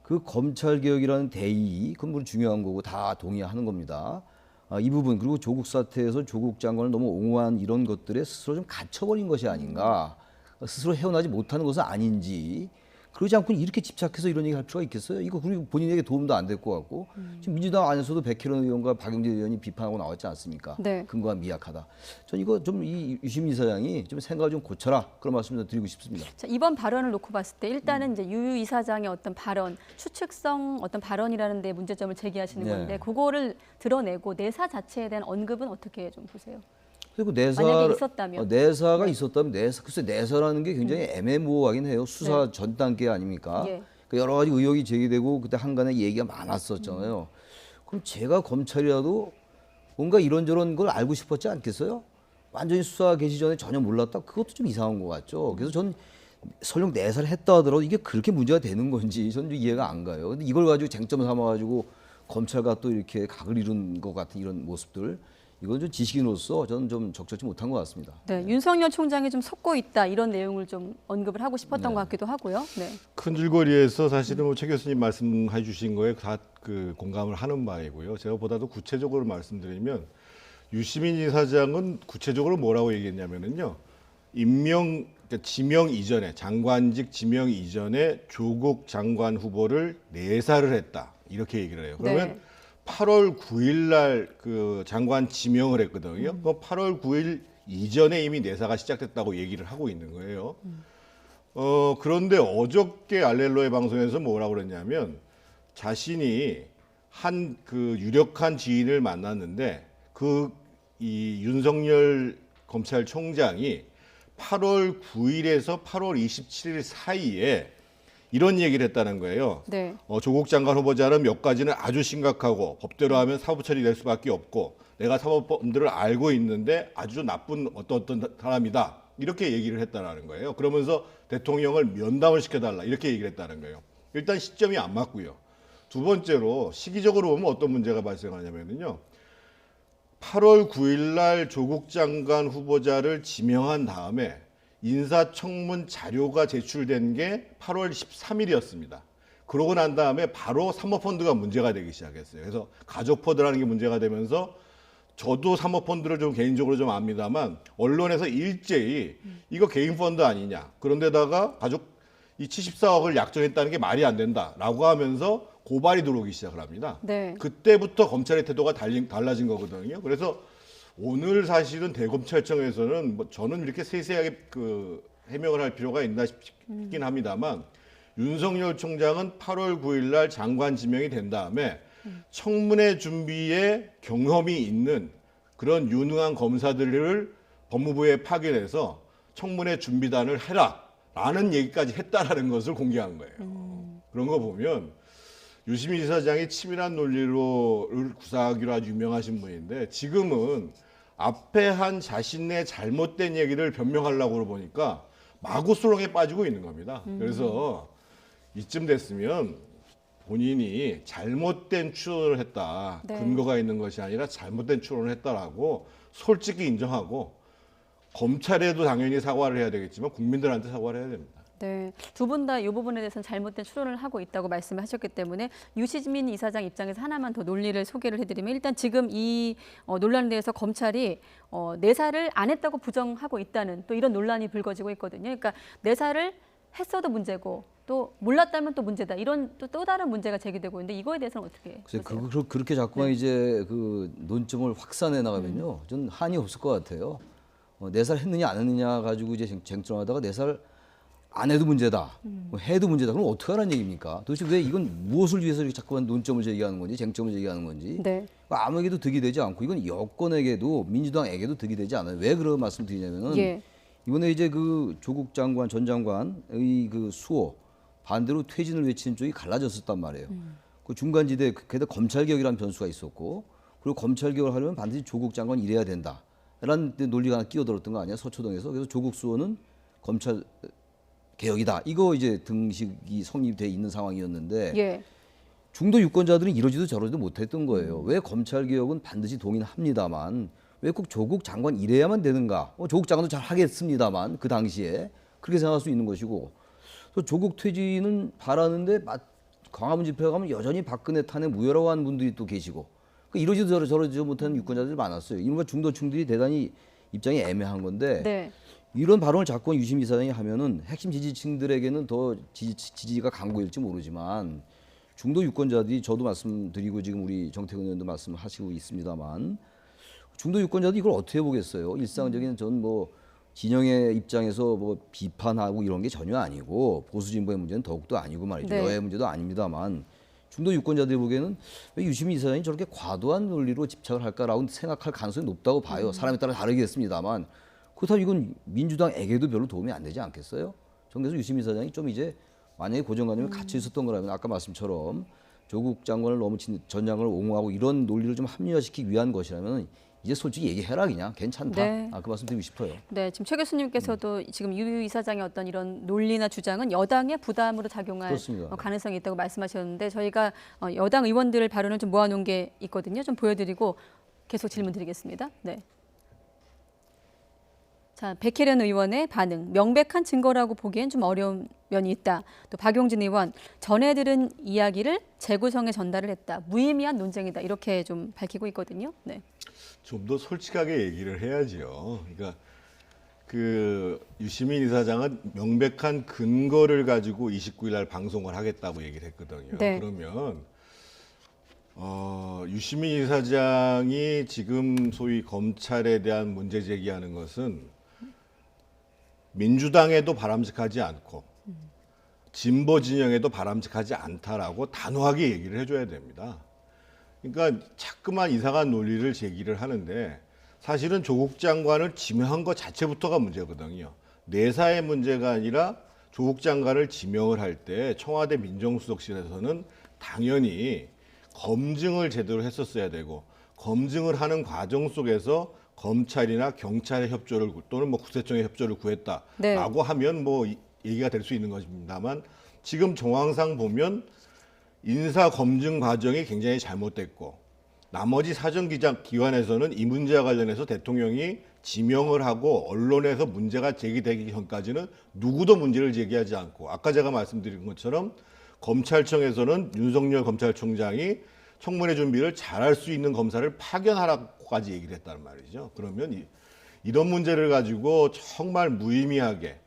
그 검찰 개혁이라는 대의, 그건 물론 중요한 거고 다 동의하는 겁니다. 이 부분 그리고 조국 사태에서 조국 장관을 너무 옹호한 이런 것들에 스스로 좀 갇혀버린 것이 아닌가. 스스로 헤어나지 못하는 것은 아닌지 그러지 않고 이렇게 집착해서 이런 얘기 할 필요가 있겠어요? 이거 그리고 본인에게 도움도 안 될 것 같고 지금 민주당 안에서도 백혜련 의원과 박용진 의원이 비판하고 나왔지 않습니까? 네. 근거가 미약하다. 전 이거 좀 이 유시민 이사장이 좀 생각을 좀 고쳐라 그런 말씀 좀 드리고 싶습니다. 자, 이번 발언을 놓고 봤을 때 일단은 이제 유 이사장의 어떤 발언, 추측성 어떤 발언이라는 데 문제점을 제기하시는 네. 건데 그거를 드러내고 내사 자체에 대한 언급은 어떻게 좀 보세요? 그리고 만약에 있었다면. 내사가 네. 있었다면 글쎄 내사라는 게 굉장히 애매모호하긴 해요. 수사 네. 전 단계 아닙니까? 예. 그 여러 가지 의혹이 제기되고 그때 한간에 얘기가 많았었잖아요. 그럼 제가 검찰이라도 뭔가 이런저런 걸 알고 싶었지 않겠어요? 완전히 수사 개시 전에 전혀 몰랐다? 그것도 좀 이상한 것 같죠. 그래서 전 설령 내사를 했다 하더라도 이게 그렇게 문제가 되는 건지 저는 좀 이해가 안 가요. 근데 이걸 가지고 쟁점 삼아가지고 검찰과 또 이렇게 각을 이룬 것 같은 이런 모습들 이건 좀 지식인으로서 저는 좀 적절치 못한 것 같습니다. 네, 윤석열 총장이 좀 속고 있다 이런 내용을 좀 언급을 하고 싶었던 네. 것 같기도 하고요. 네. 큰 줄거리에서 사실은 뭐최 교수님 말씀해 주신 거에 다 그 공감을 하는 바이고요. 제가 보다도 구체적으로 말씀드리면 유시민 이사장은 구체적으로 뭐라고 얘기했냐면은요. 그러니까 지명 이전에 장관직 지명 이전에 조국 장관 후보를 내사를 했다. 이렇게 얘기를 해요. 그러면 네. 8월 9일 날 그 장관 지명을 했거든요. 그 8월 9일 이전에 이미 내사가 시작됐다고 얘기를 하고 있는 거예요. 그런데 어저께 알렐로의 방송에서 뭐라고 그랬냐면 자신이 한 그 유력한 지인을 만났는데 이 윤석열 검찰총장이 8월 9일에서 8월 27일 사이에 이런 얘기를 했다는 거예요. 네. 조국 장관 후보자는 몇 가지는 아주 심각하고 법대로 하면 사법 처리될 수밖에 없고 내가 사법범들을 알고 있는데 아주 나쁜 어떤 사람이다. 이렇게 얘기를 했다는 거예요. 그러면서 대통령을 면담을 시켜달라. 이렇게 얘기를 했다는 거예요. 일단 시점이 안 맞고요. 두 번째로 시기적으로 보면 어떤 문제가 발생하냐면요. 8월 9일 날 조국 장관 후보자를 지명한 다음에 인사청문 자료가 제출된 게 8월 13일이었습니다. 그러고 난 다음에 바로 사모펀드가 문제가 되기 시작했어요. 그래서 가족펀드라는 게 문제가 되면서 저도 사모펀드를 좀 개인적으로 좀 압니다만 언론에서 일제히 이거 개인펀드 아니냐. 그런데다가 이 74억을 약정했다는 게 말이 안 된다라고 하면서 고발이 들어오기 시작을 합니다. 네. 그때부터 검찰의 태도가 달라진 거거든요. 그래서 오늘 사실은 대검찰청에서는 저는 이렇게 세세하게 해명을 할 필요가 있나 싶긴 합니다만 윤석열 총장은 8월 9일 날 장관 지명이 된 다음에 청문회 준비에 경험이 있는 그런 유능한 검사들을 법무부에 파견해서 청문회 준비단을 해라라는 얘기까지 했다라는 것을 공개한 거예요. 그런 거 보면 유시민 이사장이 치밀한 논리를 구사하기로 아주 유명하신 분인데 지금은 앞에 한 자신의 잘못된 얘기를 변명하려고 보니까 마구수렁에 빠지고 있는 겁니다. 그래서 이쯤 됐으면 본인이 잘못된 추론을 했다. 네. 근거가 있는 것이 아니라 잘못된 추론을 했다라고 솔직히 인정하고 검찰에도 당연히 사과를 해야 되겠지만 국민들한테 사과를 해야 됩니다. 네, 두 분 다 이 부분에 대해서는 잘못된 추론을 하고 있다고 말씀하셨기 때문에 유시민 이사장 입장에서 하나만 더 논리를 소개를 해드리면 일단 지금 이 논란에 대해서 검찰이 내사를 안 했다고 부정하고 있다는 또 이런 논란이 불거지고 있거든요. 그러니까 내사를 했어도 문제고 또 몰랐다면 또 문제다. 이런 또 다른 문제가 제기되고 있는데 이거에 대해서는 어떻게 보세요? 그렇게 자꾸만 네. 이제 그 논점을 확산해 나가면요, 전 한이 없을 것 같아요. 내사를 했느냐 안 했느냐 가지고 이제 쟁점하다가 내사를 안 해도 문제다, 해도 문제다. 그럼 어떻게 하라는 얘기입니까? 도대체 왜 이건 무엇을 위해서 이렇게 자꾸만 논점을 제기하는 건지, 쟁점을 제기하는 건지. 네. 아무에게도 득이 되지 않고 이건 여권에게도 민주당에게도 득이 되지 않아요. 왜 그런 말씀 드리냐면은 예. 이번에 이제 그 조국 장관 전 장관의 그 수호 반대로 퇴진을 외치는 쪽이 갈라졌었단 말이에요. 그 중간지대 게다가 검찰개혁이라는 변수가 있었고 그리고 검찰개혁을 하려면 반드시 조국 장관 이래야 된다라는 논리가 하나 끼어들었던 거 아니야 서초동에서. 그래서 조국 수호는 검찰 개혁이다. 이거 이제 등식이 성립돼 있는 상황이었는데 예. 중도 유권자들은 이러지도 저러지도 못했던 거예요. 왜 검찰 개혁은 반드시 동의합니다만 왜 꼭 조국 장관 이래야만 되는가? 조국 장관도 잘 하겠습니다만 그 당시에 그렇게 생각할 수 있는 것이고 또 조국 퇴진은 바라는데 광화문 집회 가면 여전히 박근혜 탄핵 무효라고 하는 분들이 또 계시고 이러지도 저러지도 못하는 유권자들이 많았어요. 이른바 중도층들이 대단히 입장이 애매한 건데 네. 이런 발언을 자꾸 유시민 이사장이 하면은 핵심 지지층들에게는 더 지지가 강고일지 모르지만 중도 유권자들이 저도 말씀드리고 지금 우리 정태근 의원도 말씀하시고 있습니다만 중도 유권자도 이걸 어떻게 보겠어요? 일상적인 전 뭐 진영의 입장에서 뭐 비판하고 이런 게 전혀 아니고 보수 진보의 문제는 더욱도 아니고 말이죠. 네. 여야의 문제도 아닙니다만 중도 유권자들이 보기에는 왜 유시민 이사장이 저렇게 과도한 논리로 집착을 할까라고 생각할 가능성이 높다고 봐요. 사람에 따라 다르겠습니다만 그렇다면 이건 민주당에게도 별로 도움이 안 되지 않겠어요? 전 그래서 유시민 이사장이 좀 이제 만약에 고정관념이 갇혀 있었던 거라면 아까 말씀처럼 조국 장관을 너무 전 장관을 옹호하고 이런 논리를 좀 합리화시키기 위한 것이라면 이제 솔직히 얘기해라 그냥 괜찮다. 네. 그 말씀드리고 싶어요. 네, 지금 최 교수님께서도 지금 유 이사장의 어떤 이런 논리나 주장은 여당의 부담으로 작용할 그렇습니다. 가능성이 있다고 말씀하셨는데 저희가 여당 의원들 발언을 좀 모아놓은 게 있거든요. 좀 보여드리고 계속 질문드리겠습니다. 네. 자, 백혜련 의원의 반응. 명백한 증거라고 보기엔 좀 어려운 면이 있다. 또 박용진 의원, 전해 들은 이야기를 재구성에 전달을 했다. 무의미한 논쟁이다. 이렇게 좀 밝히고 있거든요. 네. 좀 더 솔직하게 얘기를 해야지요. 그러니까 그 유시민 이사장은 명백한 근거를 가지고 29일 날 방송을 하겠다고 얘기를 했거든요. 네. 그러면 유시민 이사장이 지금 소위 검찰에 대한 문제 제기하는 것은 민주당에도 바람직하지 않고 진보 진영에도 바람직하지 않다라고 단호하게 얘기를 해줘야 됩니다. 그러니까 자꾸만 이상한 논리를 제기를 하는데 사실은 조국 장관을 지명한 것 자체부터가 문제거든요. 내사의 문제가 아니라 조국 장관을 지명을 할 때 청와대 민정수석실에서는 당연히 검증을 제대로 했었어야 되고 검증을 하는 과정 속에서 검찰이나 경찰의 협조를 또는 뭐 구세청의 협조를 구했다라고 네. 하면 뭐 얘기가 될 수 있는 것입니다만 지금 정황상 보면 인사 검증 과정이 굉장히 잘못됐고 나머지 사정기관에서는 이 문제와 관련해서 대통령이 지명을 하고 언론에서 문제가 제기되기 전까지는 누구도 문제를 제기하지 않고 아까 제가 말씀드린 것처럼 검찰청에서는 윤석열 검찰총장이 청문회 준비를 잘할 수 있는 검사를 파견하라고까지 얘기를 했다는 말이죠. 그러면 이런 문제를 가지고 정말 무의미하게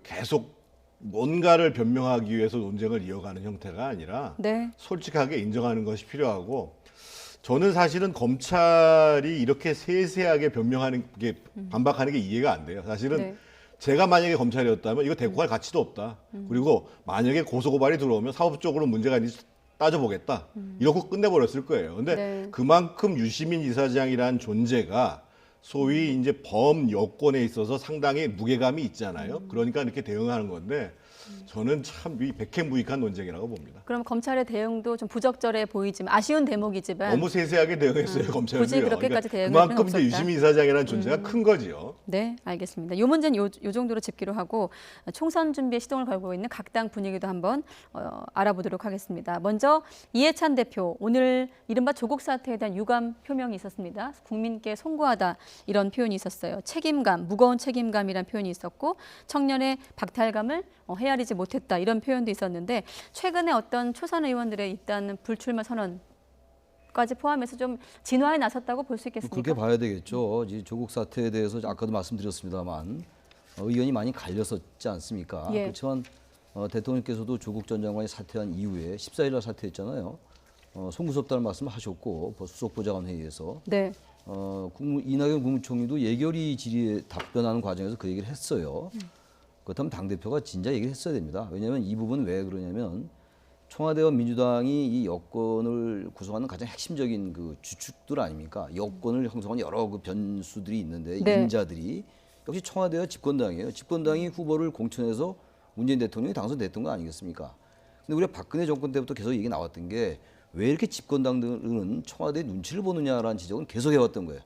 계속 뭔가를 변명하기 위해서 논쟁을 이어가는 형태가 아니라 네. 솔직하게 인정하는 것이 필요하고 저는 사실은 검찰이 이렇게 세세하게 변명하는 게 반박하는 게 이해가 안 돼요. 사실은 네. 제가 만약에 검찰이었다면 이거 대꾸할 가치도 없다. 그리고 만약에 고소고발이 들어오면 사법적으로 문제가 있는지 따져보겠다. 이러고 끝내버렸을 거예요. 근데 네. 그만큼 유시민 이사장이란 존재가 소위 이제 범여권에 있어서 상당히 무게감이 있잖아요. 그러니까 이렇게 대응하는 건데 저는 참 백해무익한 논쟁이라고 봅니다. 그럼 검찰의 대응도 좀 부적절해 보이지만 아쉬운 대목이지만 너무 세세하게 대응했어요, 검찰도요. 굳이 그렇게까지 대응할 그만큼 필요는 이제 없었다. 유시민 이사장이라는 존재가 큰 거지요. 네, 알겠습니다. 이 문제는 요 정도로 짚기로 하고 총선 준비에 시동을 걸고 있는 각 당 분위기도 한번 알아보도록 하겠습니다. 먼저 이해찬 대표, 오늘 이른바 조국 사태에 대한 유감 표명이 있었습니다. 국민께 송구하다 이런 표현이 있었어요. 책임감, 무거운 책임감이란 표현이 있었고 청년의 박탈감을 헤아리지 못했다 이런 표현도 있었는데 최근에 어떤 초선 의원들의 일단 불출마 선언까지 포함해서 좀 진화에 나섰다고 볼 수 있겠습니까? 그렇게 봐야 되겠죠. 이제 조국 사태에 대해서 아까도 말씀드렸습니다만 의견이 많이 갈렸었지 않습니까? 예. 그렇지만 대통령께서도 조국 전 장관이 사퇴한 이후에 14일 날 사퇴했잖아요. 송구스럽다는 말씀을 하셨고 수석보좌관 회의에서 네. 이낙연 국무총리도 예결위 질의에 답변하는 과정에서 그 얘기를 했어요. 그렇다면 당대표가 진짜 얘기를 했어야 됩니다. 왜냐하면 이 부분은 왜 그러냐면 청와대와 민주당이 이 여권을 구성하는 가장 핵심적인 그 주축들 아닙니까? 여권을 형성하는 여러 그 변수들이 있는데 네. 인자들이 역시 청와대와 집권당이에요. 집권당이 후보를 공천해서 문재인 대통령이 당선됐던 거 아니겠습니까? 근데 우리가 박근혜 정권 때부터 계속 얘기 나왔던 게 왜 이렇게 집권당들은 청와대 눈치를 보느냐라는 지적은 계속 해왔던 거예요.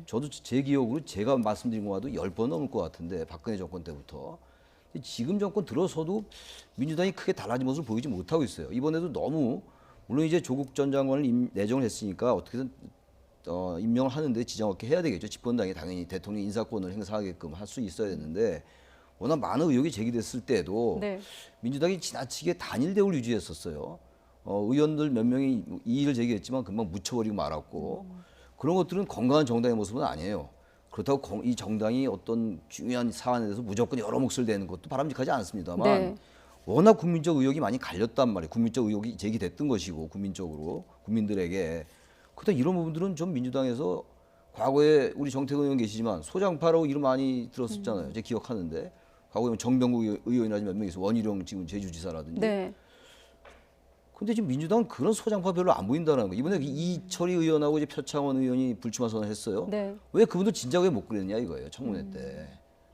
저도 제 기억으로 제가 말씀드린 거 봐도 10번 넘을 것 같은데 박근혜 정권 때부터. 지금 정권 들어서도 민주당이 크게 달라진 모습을 보이지 못하고 있어요. 이번에도 너무 물론 이제 조국 전 장관을 내정을 했으니까 어떻게든 임명을 하는데 지장 없게 해야 되겠죠. 집권당이 당연히 대통령 인사권을 행사하게끔 할 수 있어야 되는데 워낙 많은 의혹이 제기됐을 때도 네. 민주당이 지나치게 단일 대우를 유지했었어요. 의원들 몇 명이 이의를 제기했지만 금방 묻혀버리고 말았고 그런 것들은 건강한 정당의 모습은 아니에요. 그렇다고 이 정당이 어떤 중요한 사안에 대해서 무조건 여러 몫을 내는 것도 바람직하지 않습니다만 네. 워낙 국민적 의혹이 많이 갈렸단 말이에요. 국민적 의혹이 제기됐던 것이고 국민적으로 국민들에게. 그렇다 이런 부분들은 좀 민주당에서 과거에 우리 정태근 의원 계시지만 소장파라고 이름 많이 들었었잖아요. 제가 기억하는데 과거에 정병국 의원이라든지 몇 명 있어 원희룡 지금 제주지사라든지. 네. 근데 지금 민주당은 그런 소장파 별로 안 보인다는 거. 이번에 이철희 의원하고 이제 표창원 의원이 불출마 선언했어요. 네. 왜 그분도 진작 왜 못 그랬냐 이거예요. 청문회 때.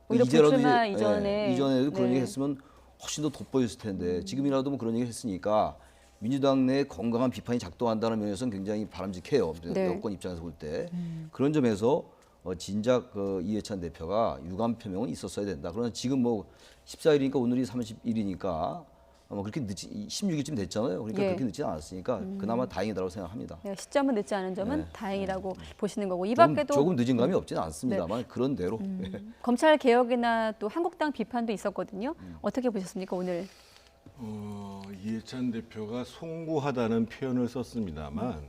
오히려 이제라도 불출마 이제, 이전에. 이전에도 그런 네. 얘기 했으면 훨씬 더 돋보였을 텐데 지금이라도 뭐 그런 얘기 했으니까 민주당 내 건강한 비판이 작동한다는 면에서는 굉장히 바람직해요. 네. 여권 입장에서 볼 때. 그런 점에서 진작 이해찬 대표가 유감 표명은 있었어야 된다. 그러나 지금 뭐 14일이니까 오늘이 30일이니까 아마 그렇게 늦지 16일쯤 됐잖아요. 그러니까 예. 그렇게 늦지 않았으니까 그나마 다행이다고 생각합니다. 네, 시점은 늦지 않은 점은 네. 다행이라고 보시는 거고 이 밖에도 조금 늦은 감이 없지는 않습니다만 그런 대로. 검찰 개혁이나 또 한국당 비판도 있었거든요. 어떻게 보셨습니까 오늘? 이해찬 대표가 송구하다는 표현을 썼습니다만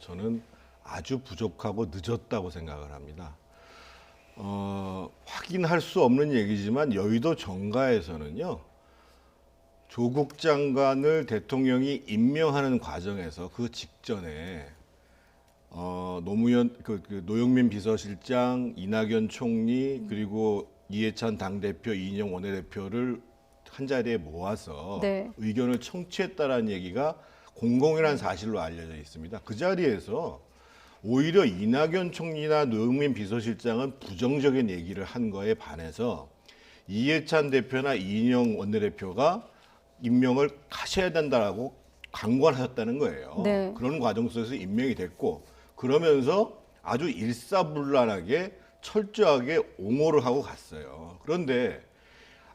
저는 아주 부족하고 늦었다고 생각을 합니다. 확인할 수 없는 얘기지만 여의도 정가에서는요. 조국 장관을 대통령이 임명하는 과정에서 그 직전에 노무현 노영민 비서실장, 이낙연 총리 그리고 이해찬 당대표, 이인영 원내대표를 한 자리에 모아서 네. 의견을 청취했다라는 얘기가 공공이라는 사실로 알려져 있습니다. 그 자리에서 오히려 이낙연 총리나 노영민 비서실장은 부정적인 얘기를 한 거에 반해서 이해찬 대표나 이인영 원내대표가 임명을 하셔야 된다라고 강권하셨다는 거예요. 네. 그런 과정 속에서 임명이 됐고 그러면서 아주 일사불란하게 철저하게 옹호를 하고 갔어요. 그런데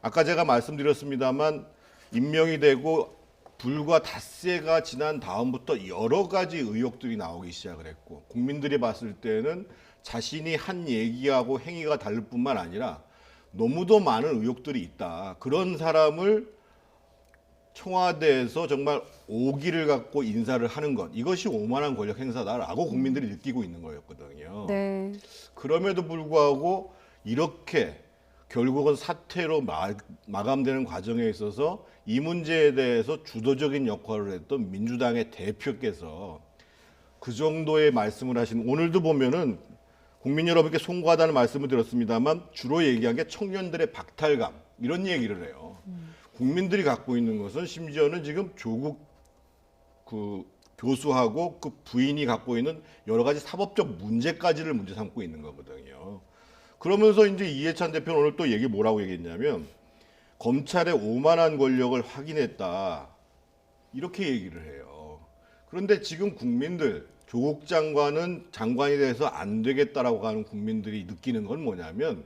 아까 제가 말씀드렸습니다만 임명이 되고 불과 닷새가 지난 다음부터 여러 가지 의혹들이 나오기 시작을 했고 국민들이 봤을 때는 자신이 한 얘기하고 행위가 다를 뿐만 아니라 너무도 많은 의혹들이 있다. 그런 사람을 청와대에서 정말 오기를 갖고 인사를 하는 것 이것이 오만한 권력 행사다라고 국민들이 느끼고 있는 거였거든요. 네. 그럼에도 불구하고 이렇게 결국은 사퇴로 마감되는 과정에 있어서 이 문제에 대해서 주도적인 역할을 했던 민주당의 대표께서 그 정도의 말씀을 하신 오늘도 보면은 국민 여러분께 송구하다는 말씀을 드렸습니다만 주로 얘기한 게 청년들의 박탈감 이런 얘기를 해요. 국민들이 갖고 있는 것은 심지어는 지금 조국 그 교수하고 그 부인이 갖고 있는 여러 가지 사법적 문제까지를 문제 삼고 있는 거거든요. 그러면서 이제 이해찬 대표는 오늘 또 뭐라고 얘기했냐면 검찰의 오만한 권력을 확인했다. 이렇게 얘기를 해요. 그런데 지금 국민들 조국 장관은 장관이 돼서 안 되겠다라고 하는 국민들이 느끼는 건 뭐냐면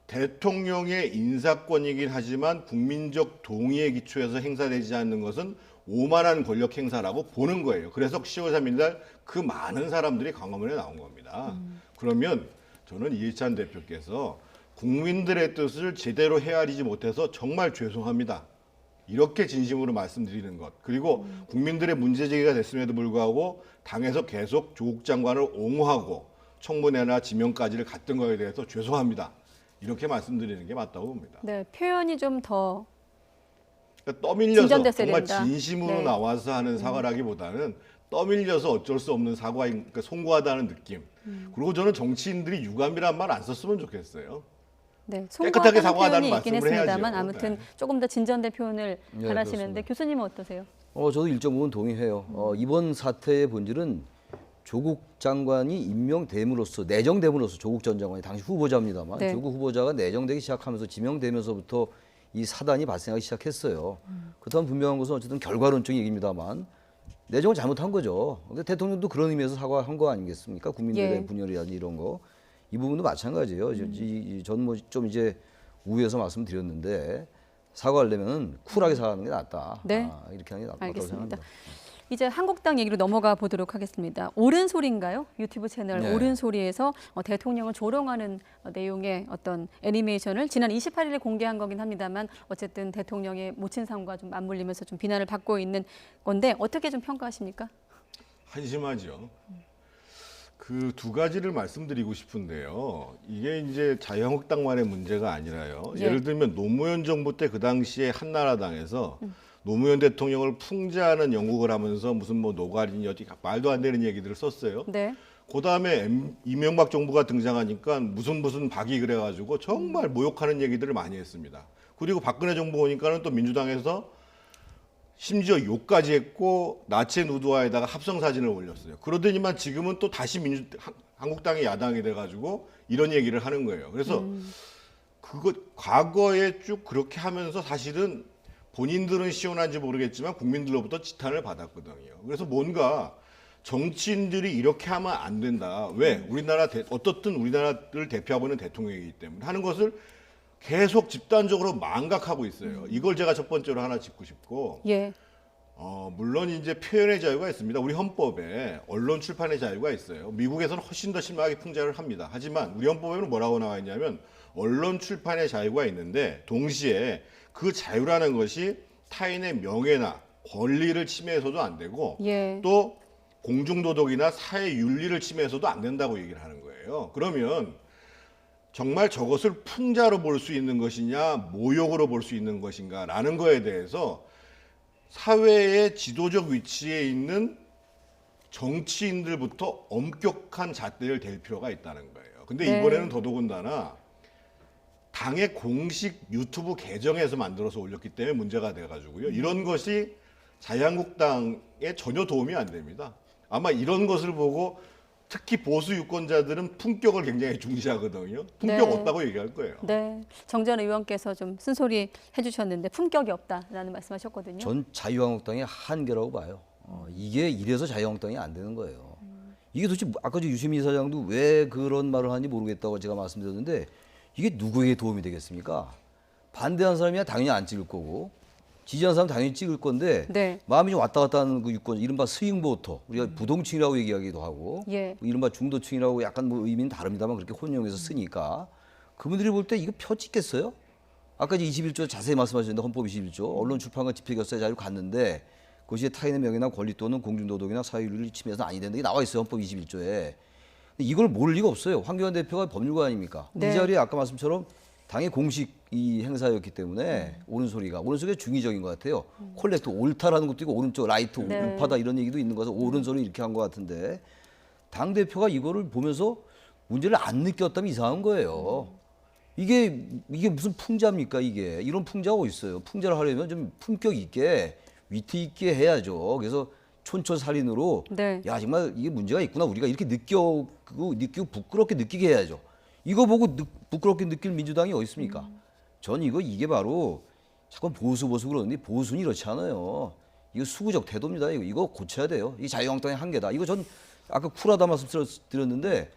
대통령의 인사권이긴 하지만 국민적 동의에 기초해서 행사되지 않는 것은 오만한 권력 행사라고 보는 거예요. 그래서 10월 3일 날 그 많은 사람들이 광화문에 나온 겁니다. 그러면 저는 이해찬 대표께서 국민들의 뜻을 제대로 헤아리지 못해서 정말 죄송합니다. 이렇게 진심으로 말씀드리는 것. 그리고 국민들의 문제 제기가 됐음에도 불구하고 당에서 계속 조국 장관을 옹호하고 청문회나 지명까지를 갔던 거에 대해서 죄송합니다. 이렇게 말씀드리는 게 맞다고 봅니다. 네, 표현이 좀 더 그러니까 떠밀려서 진전됐어야 정말 된다. 진심으로 네. 나와서 하는 사과라기보다는 떠밀려서 어쩔 수 없는 사과인 그러니까 송구하다는 느낌. 그리고 저는 정치인들이 유감이란 말 안 썼으면 좋겠어요. 네, 깨끗하게 송구하다는 사과하다는 표현이 있긴 말씀을 했습니다만 해야죠. 아무튼 네. 조금 더 진전된 표현을 네, 바라시는데 그렇습니다. 교수님은 어떠세요? 저도 일정 부분 동의해요. 이번 사태의 본질은 조국 장관이 임명됨으로써 내정됨으로써 조국 전 장관이 당시 후보자입니다만 네. 조국 후보자가 내정되기 시작하면서 지명되면서부터 이 사단이 발생하기 시작했어요. 그렇다면 분명한 것은 어쨌든 결과론적인 얘기입니다만 내정을 잘못한 거죠. 근데 대통령도 그런 의미에서 사과한 거 아니겠습니까? 국민들의 예. 분열이라든지 이런 거. 이 부분도 마찬가지예요. 저는 뭐 좀 이제 우회해서 말씀드렸는데 사과하려면 쿨하게 사과하는 게 낫다. 네. 이렇게 하는 게 낫다고 알겠습니다. 생각합니다. 이제 한국당 얘기로 넘어가 보도록 하겠습니다. 옳은 소리인가요? 유튜브 채널 네. 옳은 소리에서 대통령을 조롱하는 내용의 어떤 애니메이션을 지난 28일에 공개한 거긴 합니다만 어쨌든 대통령의 모친상과 좀 맞물리면서 좀 비난을 받고 있는 건데 어떻게 좀 평가하십니까? 한심하죠. 그 두 가지를 말씀드리고 싶은데요. 이게 이제 자유한국당만의 문제가 아니라요. 예. 예를 들면 노무현 정부 때 그 당시에 한나라당에서 노무현 대통령을 풍자하는 영국을 하면서 무슨 뭐 노가리니 어디 말도 안 되는 얘기들을 썼어요. 네. 그 다음에 이명박 정부가 등장하니까 무슨 박이 그래가지고 정말 모욕하는 얘기들을 많이 했습니다. 그리고 박근혜 정부 오니까는 또 민주당에서 심지어 욕까지 했고 나체 누드화에다가 합성 사진을 올렸어요. 그러더니만 지금은 또 다시 한국당이 야당이 돼가지고 이런 얘기를 하는 거예요. 그래서 그거 과거에 쭉 그렇게 하면서 사실은 본인들은 시원한지 모르겠지만 국민들로부터 지탄을 받았거든요. 그래서 뭔가 정치인들이 이렇게 하면 안 된다. 왜? 어떻든 우리나라를 대표하고 있는 대통령이기 때문에 하는 것을 계속 집단적으로 망각하고 있어요. 이걸 제가 첫 번째로 하나 짚고 싶고, 예. 물론 이제 표현의 자유가 있습니다. 우리 헌법에 언론 출판의 자유가 있어요. 미국에서는 훨씬 더 심하게 풍자를 합니다. 하지만 우리 헌법에는 뭐라고 나와 있냐면 언론 출판의 자유가 있는데 동시에 그 자유라는 것이 타인의 명예나 권리를 침해해서도 안 되고 예. 또 공중도덕이나 사회윤리를 침해해서도 안 된다고 얘기를 하는 거예요. 그러면 정말 저것을 풍자로 볼 수 있는 것이냐 모욕으로 볼 수 있는 것인가 라는 거에 대해서 사회의 지도적 위치에 있는 정치인들부터 엄격한 잣대를 댈 필요가 있다는 거예요. 근데 네. 이번에는 더더군다나 당의 공식 유튜브 계정에서 만들어서 올렸기 때문에 문제가 돼가지고요. 이런 것이 자유한국당에 전혀 도움이 안 됩니다. 아마 이런 것을 보고 특히 보수 유권자들은 품격을 굉장히 중시하거든요. 품격 네. 없다고 얘기할 거예요. 네. 정전 의원께서 좀 쓴소리 해주셨는데 품격이 없다라는 말씀하셨거든요. 전 자유한국당의 한계라고 봐요. 이게 이래서 자유한국당이 안 되는 거예요. 이게 도대체 아까 유시민 이사장도 왜 그런 말을 하는지 모르겠다고 제가 말씀드렸는데 이게 누구에게 도움이 되겠습니까? 반대하는 사람이야 당연히 안 찍을 거고 지지하는 사람 당연히 찍을 건데 네. 마음이 좀 왔다 갔다 하는 그 유권, 이른바 스윙보터, 우리가 부동층이라고 얘기하기도 하고 예. 이른바 중도층이라고 약간 뭐 의미는 다릅니다만 그렇게 혼용해서 쓰니까 그분들이 볼 때 이거 표 찍겠어요? 아까 이제 21조 자세히 말씀하셨는데 헌법 21조 언론 출판과 집회 결사의 자유를 갖는데 그것이 타인의 명예나 권리 또는 공중도덕이나 사회윤리를 침해해서는 아니 된다. 이게 나와 있어요 헌법 21조에. 이걸 모를 리가 없어요. 황교안 대표가 법률가 아닙니까? 네. 이 자리에 아까 말씀처럼 당의 공식 이 행사였기 때문에 옳은 소리가 중의적인 것 같아요. 콜렉트 옳다라는 것도 있고 오른쪽 라이트 네. 우파다 이런 얘기도 있는 거라서 옳은 소리 이렇게 한 것 같은데 당 대표가 이거를 보면서 문제를 안 느꼈다면 이상한 거예요. 이게 무슨 풍자입니까 이게? 이런 풍자가 어디 있어요? 풍자를 하려면 좀 품격 있게 위트 있게 해야죠. 그래서 촌철살인으로 네. 야 정말 이게 문제가 있구나 우리가 이렇게 느끼고 부끄럽게 느끼게 해야죠. 이거 보고 부끄럽게 느낄 민주당이 어디 있습니까? 전 이게 바로 자꾸 보수 그러는데 보수는 이렇지 않아요. 이거 수구적 태도입니다. 이거 고쳐야 돼요. 이 자유한국당의 한계다. 이거 전 아까 쿨하다 말씀드렸는데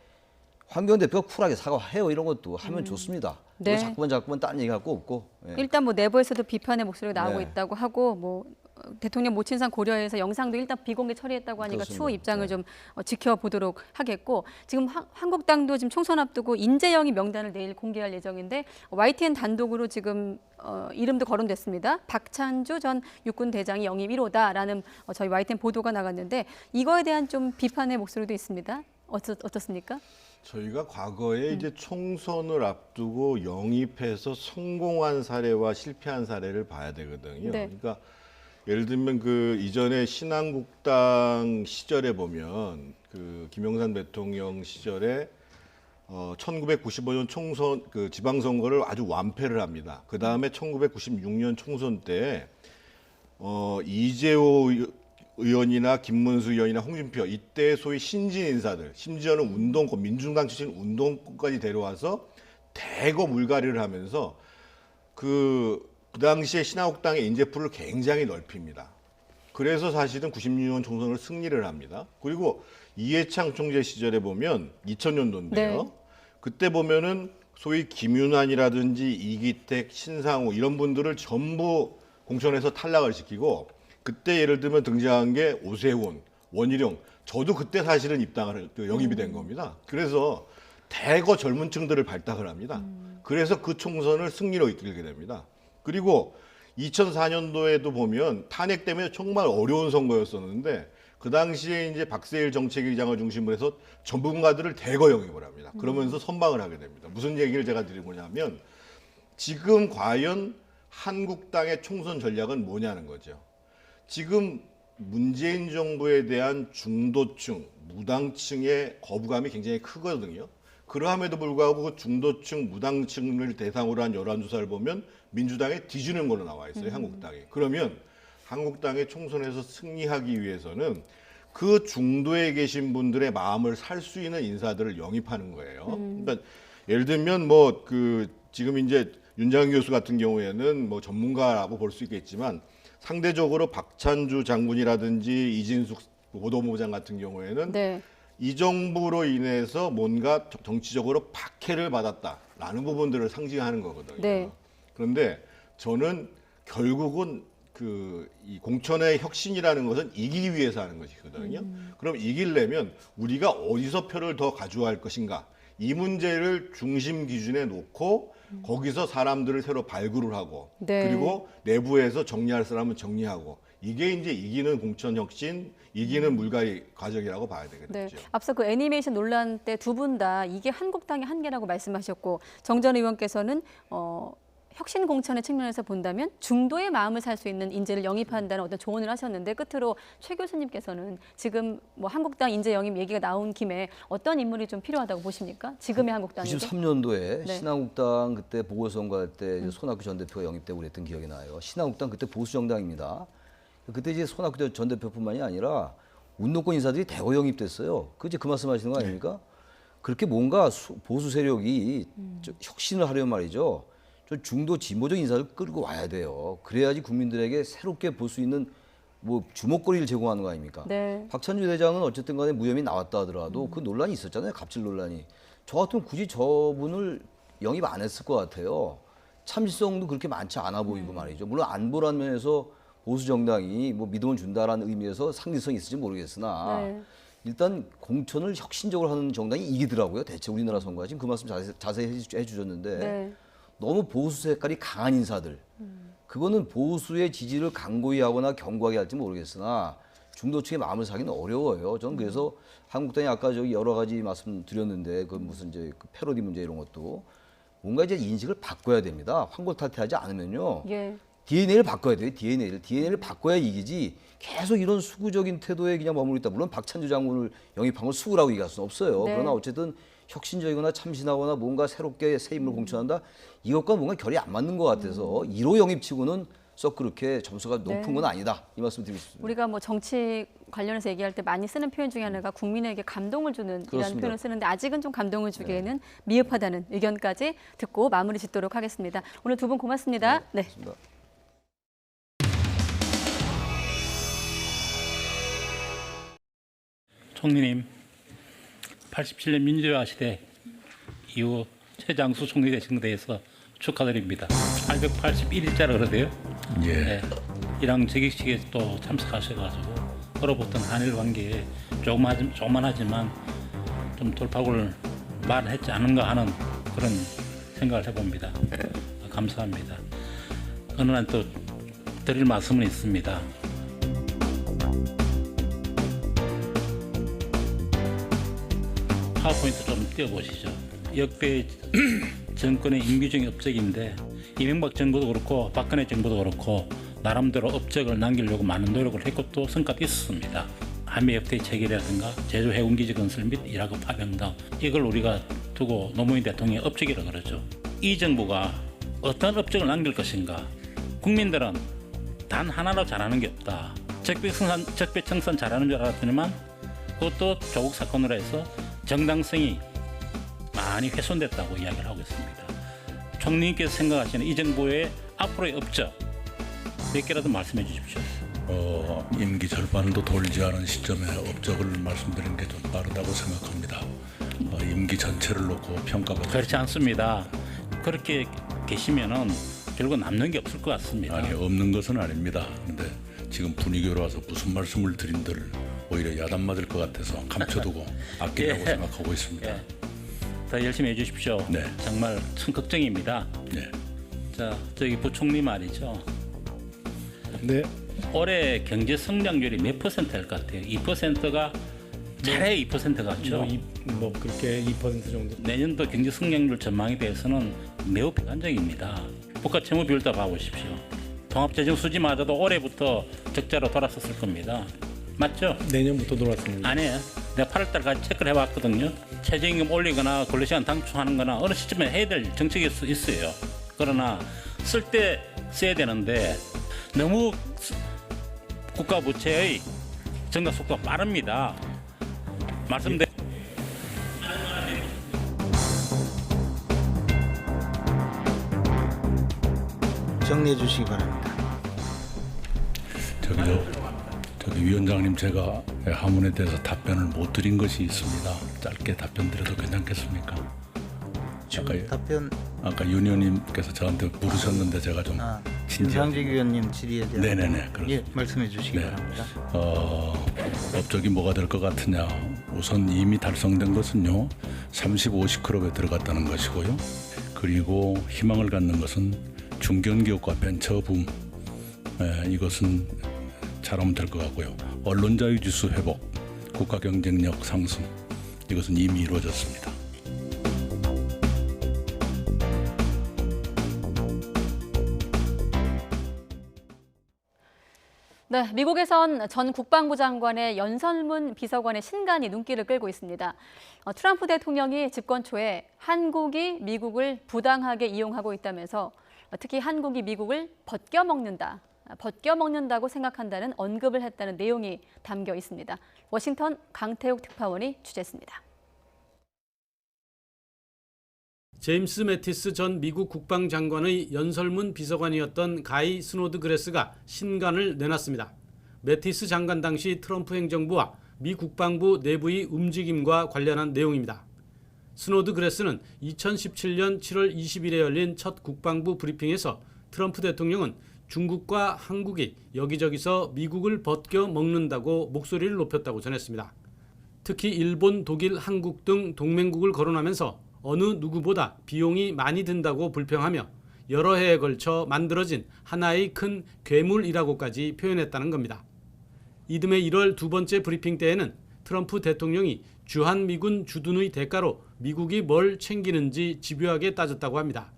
황교안 대표가 쿨하게 사과해요. 이런 것도 하면 좋습니다. 네. 자꾸만 딴 얘기할 거 없고. 예. 일단 뭐 내부에서도 비판의 목소리가 나오고 네. 있다고 하고 뭐 대통령 모친상 고려해서 영상도 일단 비공개 처리했다고 하니까 그렇습니다. 추후 입장을 네. 좀 지켜보도록 하겠고 지금 한국당도 지금 총선 앞두고 인재영입 명단을 내일 공개할 예정인데 YTN 단독으로 지금 이름도 거론됐습니다. 박찬주 전 육군 대장이 영입 1호다라는 저희 YTN 보도가 나갔는데 이거에 대한 좀 비판의 목소리도 있습니다. 어떻습니까? 저희가 과거에 이제 총선을 앞두고 영입해서 성공한 사례와 실패한 사례를 봐야 되거든요. 네. 그러니까 예를 들면 그 이전에 신한국당 시절에 보면 그 김영삼 대통령 시절에 1995년 총선 그 지방선거를 아주 완패를 합니다. 그 다음에 1996년 총선 때 이재호 의원이나 김문수 의원이나 홍준표 이때 소위 신진 인사들 심지어는 운동권 민중당 출신 운동권까지 데려와서 대거 물갈이를 하면서 그 당시에 신한국당의 인재풀을 굉장히 넓힙니다. 그래서 사실은 96년 총선을 승리를 합니다. 그리고 이해창 총재 시절에 보면 2000년도인데요. 네. 그때 보면은 소위 김윤환이라든지 이기택, 신상우 이런 분들을 전부 공천에서 탈락을 시키고 그때 예를 들면 등장한 게 오세훈, 원희룡 저도 그때 사실은 영입이 된 겁니다. 그래서 대거 젊은 층들을 발탁을 합니다. 그래서 그 총선을 승리로 이끌게 됩니다. 그리고 2004년도에도 보면 탄핵 때문에 정말 어려운 선거였었는데 그 당시에 이제 박세일 정책위장을 중심으로 해서 전문가들을 대거 영입을 합니다. 그러면서 선방을 하게 됩니다. 무슨 얘기를 제가 드리고냐면 지금 과연 한국당의 총선 전략은 뭐냐는 거죠. 지금 문재인 정부에 대한 중도층, 무당층의 거부감이 굉장히 크거든요. 그러함에도 불구하고 그 중도층, 무당층을 대상으로 한 여론조사를 보면 민주당에 뒤지는 걸로 나와 있어요. 한국당이. 그러면 한국당의 총선에서 승리하기 위해서는 그 중도에 계신 분들의 마음을 살 수 있는 인사들을 영입하는 거예요. 그러니까 예를 들면 뭐 그 지금 이제 윤장현 교수 같은 경우에는 뭐 전문가라고 볼 수 있겠지만 상대적으로 박찬주 장군이라든지 이진숙 보도본부장 같은 경우에는 네. 이 정부로 인해서 뭔가 정치적으로 박해를 받았다라는 부분들을 상징하는 거거든요. 네. 그런데 저는 결국은 이 공천의 혁신이라는 것은 이기기 위해서 하는 것이거든요. 그럼 이기려면 우리가 어디서 표를 더 가져갈 것인가? 이 문제를 중심 기준에 놓고 거기서 사람들을 새로 발굴을 하고 네. 그리고 내부에서 정리할 사람은 정리하고 이게 이제 이기는 공천 혁신, 이기는 물갈이 과정이라고 봐야 되겠죠. 네. 앞서 그 애니메이션 논란 때 두 분 다 이게 한국당의 한계라고 말씀하셨고 정 전 의원께서는 혁신 공천의 측면에서 본다면 중도의 마음을 살 수 있는 인재를 영입한다는 어떤 조언을 하셨는데 끝으로 최 교수님께서는 지금 뭐 한국당 인재 영입 얘기가 나온 김에 어떤 인물이 좀 필요하다고 보십니까? 지금의 한국당에게? 93년도에 네. 신한국당 그때 보궐선거 할 때 손학규 전 대표가 영입되고 그랬던 기억이 나요. 신한국당 그때 보수 정당입니다. 그때 이제 손학규 전 대표뿐만이 아니라 운동권 인사들이 대거 영입됐어요. 그 이제 그 말씀하시는 거 아닙니까? 그렇게 뭔가 보수 세력이 혁신을 하려면 말이죠. 좀 중도 진보적 인사를 끌고 와야 돼요. 그래야지 국민들에게 새롭게 볼 수 있는 뭐 주목거리를 제공하는 거 아닙니까? 네. 박찬주 대장은 어쨌든 간에 무혐의 나왔다 하더라도 그 논란이 있었잖아요. 갑질 논란이. 저 같으면 굳이 저분을 영입 안 했을 것 같아요. 참신성도 그렇게 많지 않아 보이고 말이죠. 물론 안보라는 면에서 보수 정당이 뭐 믿음을 준다라는 의미에서 상징성이 있을지 모르겠으나 네. 일단 공천을 혁신적으로 하는 정당이 이기더라고요. 대체 우리나라 선거가 지금 그 말씀 자세히 해주셨는데 네. 너무 보수 색깔이 강한 인사들 그거는 보수의 지지를 강고히 하거나 견고하게 할지 모르겠으나 중도층의 마음을 사기는 어려워요. 저는 그래서 한국당이 아까 저기 여러 가지 말씀드렸는데 그 무슨 이제 그 패러디 문제 이런 것도 뭔가 이제 인식을 바꿔야 됩니다. 환골탈태하지 않으면요. 예. DNA를 바꿔야 돼요. DNA를 바꿔야 이기지. 계속 이런 수구적인 태도에 그냥 머무르고 있다. 물론 박찬주 장군을 영입한 걸 수구라고 얘기할 수는 없어요. 네. 그러나 어쨌든 혁신적이거나 참신하거나 뭔가 새롭게 새 인물을 공천한다. 이것과 뭔가 결이 안 맞는 것 같아서 1호 영입치고는 썩 그렇게 점수가 높은 네. 건 아니다. 이 말씀 드리고 싶습니다. 우리가 뭐 정치 관련해서 얘기할 때 많이 쓰는 표현 중에 하나가 국민에게 감동을 주는 이라는 그렇습니다. 표현을 쓰는데 아직은 좀 감동을 주기에는 미흡하다는 의견까지 듣고 마무리 짓도록 하겠습니다. 오늘 두 분 고맙습니다. 네. 고맙습니다. 총리님, 87년 민주화 시대 이후 최장수 총리 되신 것에 대해서 축하드립니다. 881일자라 그러대요. 예. 네. 이랑 재직식에 또 참석하셔가지고 얼어붙은 한일 관계에 조그만 하지만 좀 돌파구를 마련했지 않은가 하는 그런 생각을 해봅니다. 감사합니다. 어느 날 또 드릴 말씀은 있습니다. 파워포인트 좀 띄워보시죠. 역대 정권의 임기적인 업적인데 이명박 정부도 그렇고 박근혜 정부도 그렇고 나름대로 업적을 남기려고 많은 노력을 했고 또 성과도 있었습니다. 한미 FTA 체결이라든가 제주 해군기지 건설 및 이라크 파병 등 이걸 우리가 두고 노무현 대통령의 업적이라고 그러죠. 이 정부가 어떤 업적을 남길 것인가. 국민들은 단 하나로 잘하는 게 없다. 적폐청산 잘하는 줄 알았더니만 그것도 조국 사건으로 해서 정당성이 많이 훼손됐다고 이야기를 하고 있습니다. 총리님께서 생각하시는 이 정부의 앞으로의 업적 몇 개라도 말씀해 주십시오. 임기 절반도 돌지 않은 시점에 업적을 말씀드리는 게 좀 빠르다고 생각합니다. 임기 전체를 놓고 평가받고 그렇지 않습니다. 그렇게 계시면은 결국 남는 게 없을 것 같습니다. 아니 없는 것은 아닙니다. 근데 지금 분위기로 와서 무슨 말씀을 드린들 오히려 야단 맞을 것 같아서 감춰두고 아끼려고 생각하고 있습니다. 예. 더 열심히 해주십시오. 네. 정말 큰 걱정입니다. 네. 자, 저기 부총리 말이죠. 네. 올해 경제 성장률이 몇 %일 것 같아요? 2%가 잘해 2% 같죠? 뭐 그렇게 2% 정도. 내년도 경제 성장률 전망에 대해서는 매우 비관적입니다. 국가 채무 비율 다 봐보십시오. 통합재정 수지마저도 올해부터 적자로 돌아섰을 겁니다. 맞죠? 내년부터 돌아왔습니다. 아니에요. 내가 8월달까지 체크를 해봤거든요. 최저임금 올리거나 근로시간 단축하는 거나 어느 시점에 해야 될 정책이 있어요. 그러나 쓸 때 써야 되는데 너무 국가 부채의 증가 속도가 빠릅니다. 말씀드린 정리해 주시기 바랍니다. 저기 위원장님, 제가 하문에 대해서 답변을 못 드린 것이 있습니다. 짧게 답변 드려도 괜찮겠습니까? 아까 윤 의원님께서 저한테 물으셨는데 제가 좀 김상직 위원님 질의에 대한 네네네, 그렇습니다. 예, 말씀해 주시기 바랍니다. 업적이 뭐가 될 것 같으냐? 우선 이미 달성된 것은요, 30, 50클럽에 들어갔다는 것이고요. 그리고 희망을 갖는 것은 중견기업과 벤처붐, 이것은 잘하면 될 것 같고요. 언론 자유 지수 회복, 국가 경쟁력 상승, 이것은 이미 이루어졌습니다. 네, 미국에선 전 국방부 장관의 연설문 비서관의 신간이 눈길을 끌고 있습니다. 트럼프 대통령이 집권 초에 한국이 미국을 부당하게 이용하고 있다면서 특히 한국이 미국을 벗겨먹는다고 생각한다는 언급을 했다는 내용이 담겨 있습니다. 워싱턴 강태욱 특파원이 취재했습니다. 제임스 매티스 전 미국 국방장관의 연설문 비서관이었던 가이 스노드그래스가 신간을 내놨습니다. 매티스 장관 당시 트럼프 행정부와 미 국방부 내부의 움직임과 관련한 내용입니다. 스노드그래스는 2017년 7월 20일에 열린 첫 국방부 브리핑에서 트럼프 대통령은 중국과 한국이 여기저기서 미국을 벗겨 먹는다고 목소리를 높였다고 전했습니다. 특히 일본, 독일, 한국 등 동맹국을 거론하면서 어느 누구보다 비용이 많이 든다고 불평하며 여러 해에 걸쳐 만들어진 하나의 큰 괴물이라고까지 표현했다는 겁니다. 이듬해 1월 두 번째 브리핑 때에는 트럼프 대통령이 주한미군 주둔의 대가로 미국이 뭘 챙기는지 집요하게 따졌다고 합니다.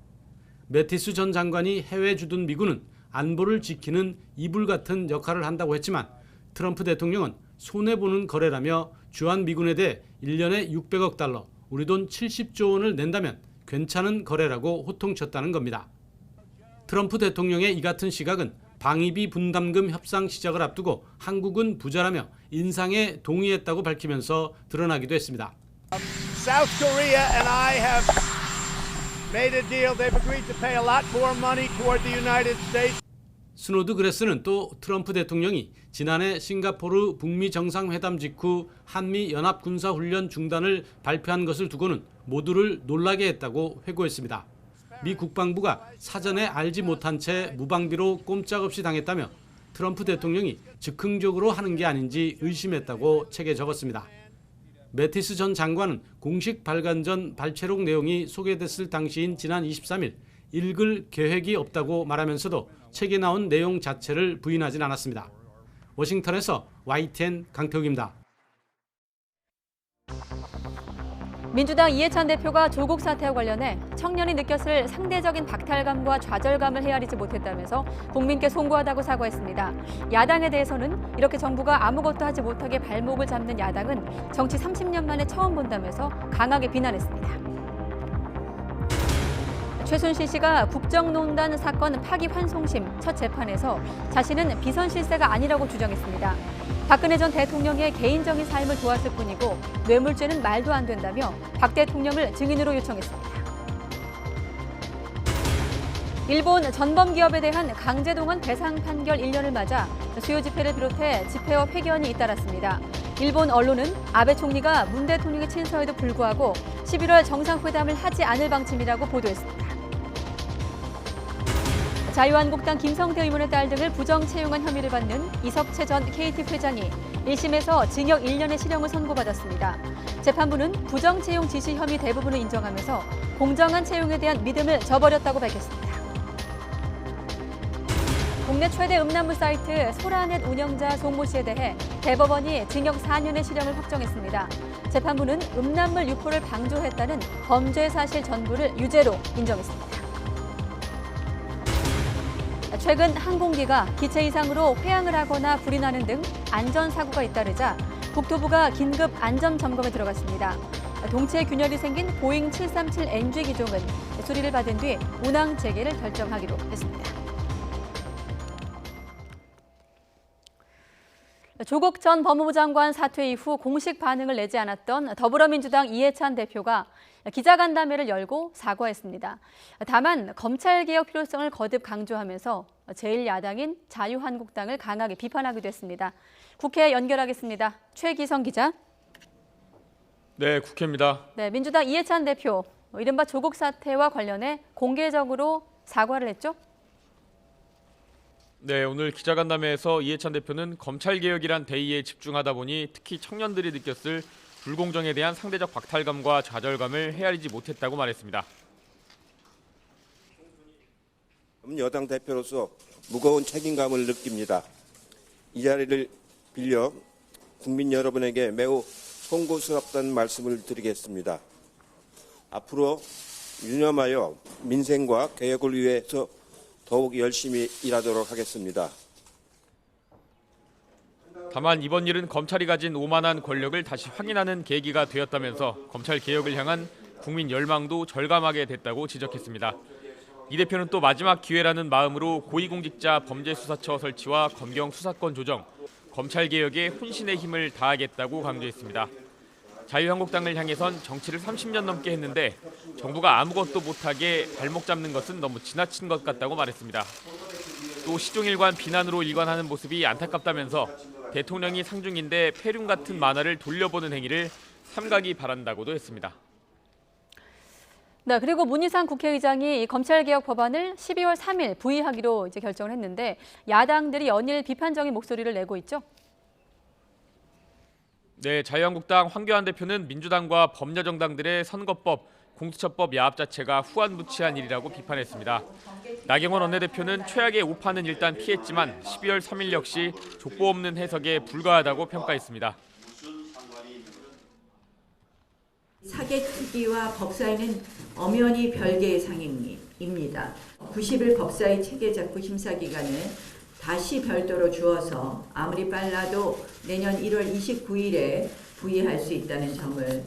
매티스 전 장관이 해외 주둔 미군은 안보를 지키는 이불 같은 역할을 한다고 했지만 트럼프 대통령은 손해보는 거래라며 주한미군에 대해 1년에 600억 달러, 우리 돈 70조 원을 낸다면 괜찮은 거래라고 호통쳤다는 겁니다. 트럼프 대통령의 이 같은 시각은 방위비 분담금 협상 시작을 앞두고 한국은 부자라며 인상에 동의했다고 밝히면서 드러나기도 했습니다. South Korea and I have made a deal. They've agreed to pay a lot more money toward the United States. 스노드그래스는 또 트럼프 대통령이 지난해 싱가포르 북미 정상회담 직후 한미 연합 군사훈련 중단을 발표한 것을 두고는 모두를 놀라게 했다고 회고했습니다. 미 국방부가 사전에 알지 못한 채 무방비로 꼼짝없이 당했다며 트럼프 대통령이 즉흥적으로 하는 게 아닌지 의심했다고 책에 적었습니다. 매티스 전 장관은 공식 발간 전 발췌록 내용이 소개됐을 당시인 지난 23일 읽을 계획이 없다고 말하면서도 책에 나온 내용 자체를 부인하진 않았습니다. 워싱턴에서 YTN 강태욱입니다. 민주당 이해찬 대표가 조국 사태와 관련해 청년이 느꼈을 상대적인 박탈감과 좌절감을 헤아리지 못했다면서 국민께 송구하다고 사과했습니다. 야당에 대해서는 이렇게 정부가 아무것도 하지 못하게 발목을 잡는 야당은 정치 30년 만에 처음 본다면서 강하게 비난했습니다. 최순실 씨가 국정농단 사건 파기환송심 첫 재판에서 자신은 비선실세가 아니라고 주장했습니다. 박근혜 전 대통령의 개인적인 삶을 도왔을 뿐이고 뇌물죄는 말도 안 된다며 박 대통령을 증인으로 요청했습니다. 일본 전범기업에 대한 강제동원 배상 판결 1년을 맞아 수요 집회를 비롯해 집회와 회견이 잇따랐습니다. 일본 언론은 아베 총리가 문 대통령의 친서에도 불구하고 11월 정상회담을 하지 않을 방침이라고 보도했습니다. 자유한국당 김성태 의원의 딸 등을 부정 채용한 혐의를 받는 이석채 전 KT 회장이 1심에서 징역 1년의 실형을 선고받았습니다. 재판부는 부정 채용 지시 혐의 대부분을 인정하면서 공정한 채용에 대한 믿음을 저버렸다고 밝혔습니다. 국내 최대 음란물 사이트 소라넷 운영자 송모 씨에 대해 대법원이 징역 4년의 실형을 확정했습니다. 재판부는 음란물 유포를 방조했다는 범죄 사실 전부를 유죄로 인정했습니다. 최근 항공기가 기체 이상으로 회항을 하거나 불이 나는 등 안전사고가 잇따르자 국토부가 긴급 안전점검에 들어갔습니다. 동체 균열이 생긴 보잉 737NG 기종은 수리를 받은 뒤 운항 재개를 결정하기로 했습니다. 조국 전 법무부 장관 사퇴 이후 공식 반응을 내지 않았던 더불어민주당 이해찬 대표가 기자간담회를 열고 사과했습니다. 다만 검찰개혁 필요성을 거듭 강조하면서 제1야당인 자유한국당을 강하게 비판하기도 했습니다. 국회 연결하겠습니다. 최기성 기자. 네, 국회입니다. 네, 민주당 이해찬 대표, 이른바 조국 사태와 관련해 공개적으로 사과를 했죠? 네, 오늘 기자간담회에서 이해찬 대표는 검찰개혁이란 대의에 집중하다 보니 특히 청년들이 느꼈을 불공정에 대한 상대적 박탈감과 좌절감을 헤아리지 못했다고 말했습니다. 여당 대표로서 무거운 책임감을 느낍니다. 이 자리를 빌려 국민 여러분에게 매우 송구스럽다는 말씀을 드리겠습니다. 앞으로 유념하여 민생과 개혁을 위해서 더욱 열심히 일하도록 하겠습니다. 다만 이번 일은 검찰이 가진 오만한 권력을 다시 확인하는 계기가 되었다면서 검찰 개혁을 향한 국민 열망도 절감하게 됐다고 지적했습니다. 이 대표는 또 마지막 기회라는 마음으로 고위공직자 범죄수사처 설치와 검경 수사권 조정, 검찰 개혁에 혼신의 힘을 다하겠다고 강조했습니다. 자유한국당을 향해선 정치를 30년 넘게 했는데 정부가 아무것도 못하게 발목 잡는 것은 너무 지나친 것 같다고 말했습니다. 또 시종일관 비난으로 일관하는 모습이 안타깝다면서 대통령이 상중인데 폐륜 같은 만화를 돌려보는 행위를 삼가기 바란다고도 했습니다. 네, 그리고 문희상 국회의장이 이 검찰개혁 법안을 12월 3일 부의하기로 이제 결정을 했는데 야당들이 연일 비판적인 목소리를 내고 있죠. 네, 자유한국당 황교안 대표는 민주당과 범야정당들의 선거법, 공수처법 야합 자체가 후안부치한 일이라고 비판했습니다. 나경원 원내대표는 최악의 오판은 일단 피했지만 12월 3일 역시 족보 없는 해석에 불과하다고 평가했습니다. 사개특위와 법사위는 엄연히 별개의 상임입니다. 90일 법사위 체계작구 심사기간을 다시 별도로 주어서 아무리 빨라도 내년 1월 29일에 부의할 수 있다는 점을.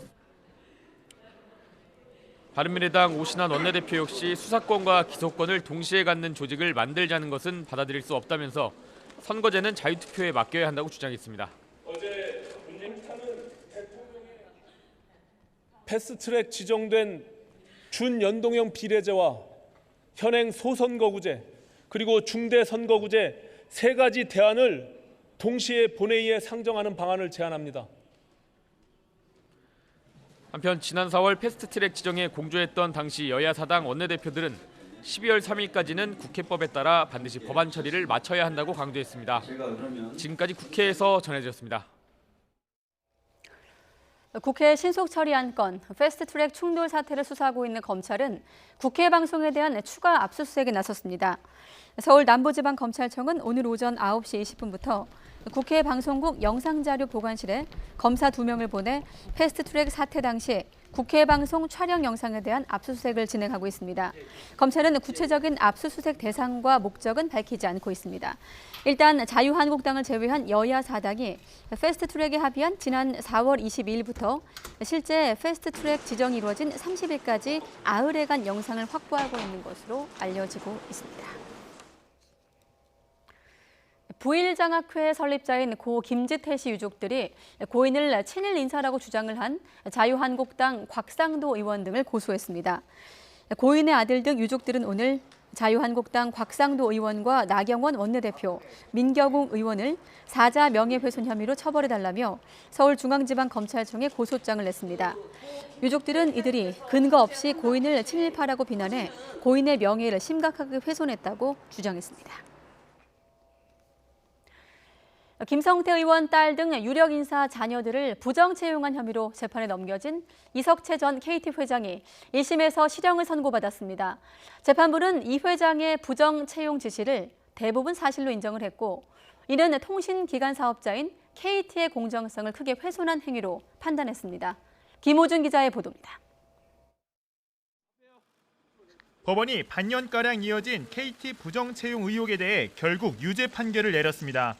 바른미래당 오신환 원내대표 역시 수사권과 기소권을 동시에 갖는 조직을 만들자는 것은 받아들일 수 없다면서 선거제는 자유투표에 맡겨야 한다고 주장했습니다. 패스트트랙 지정된 준연동형 비례제와 현행 소선거구제 그리고 중대선거구제 세 가지 대안을 동시에 본회의에 상정하는 방안을 제안합니다. 한편 지난 4월 패스트트랙 지정에 공조했던 당시 여야 사당 원내대표들은 12월 3일까지는 국회법에 따라 반드시 법안 처리를 마쳐야 한다고 강조했습니다. 지금까지 국회에서 전해드렸습니다. 국회 신속 처리 안건, 패스트트랙 충돌 사태를 수사하고 있는 검찰은 국회 방송에 대한 추가 압수수색에 나섰습니다. 서울 남부지방검찰청은 오늘 오전 9시 20분부터 국회 방송국 영상자료 보관실에 검사 2명을 보내 패스트트랙 사태 당시 국회 방송 촬영 영상에 대한 압수수색을 진행하고 있습니다. 검찰은 구체적인 압수수색 대상과 목적은 밝히지 않고 있습니다. 일단 자유한국당을 제외한 여야 사당이 패스트트랙에 합의한 지난 4월 22일부터 실제 패스트트랙 지정이 이루어진 30일까지 아흘에간 영상을 확보하고 있는 것으로 알려지고 있습니다. 부일장학회 설립자인 고 김지태 씨 유족들이 고인을 친일 인사라고 주장을 한 자유한국당 곽상도 의원 등을 고소했습니다. 고인의 아들 등 유족들은 오늘 자유한국당 곽상도 의원과 나경원 원내대표, 민경웅 의원을 사자 명예훼손 혐의로 처벌해달라며 서울중앙지방검찰청에 고소장을 냈습니다. 유족들은 이들이 근거 없이 고인을 친일파라고 비난해 고인의 명예를 심각하게 훼손했다고 주장했습니다. 김성태 의원 딸 등 유력 인사 자녀들을 부정 채용한 혐의로 재판에 넘겨진 이석채 전 KT 회장이 1심에서 실형을 선고받았습니다. 재판부는 이 회장의 부정 채용 지시를 대부분 사실로 인정을 했고 이는 통신기관 사업자인 KT의 공정성을 크게 훼손한 행위로 판단했습니다. 김호준 기자의 보도입니다. 법원이 반년가량 이어진 KT 부정 채용 의혹에 대해 결국 유죄 판결을 내렸습니다.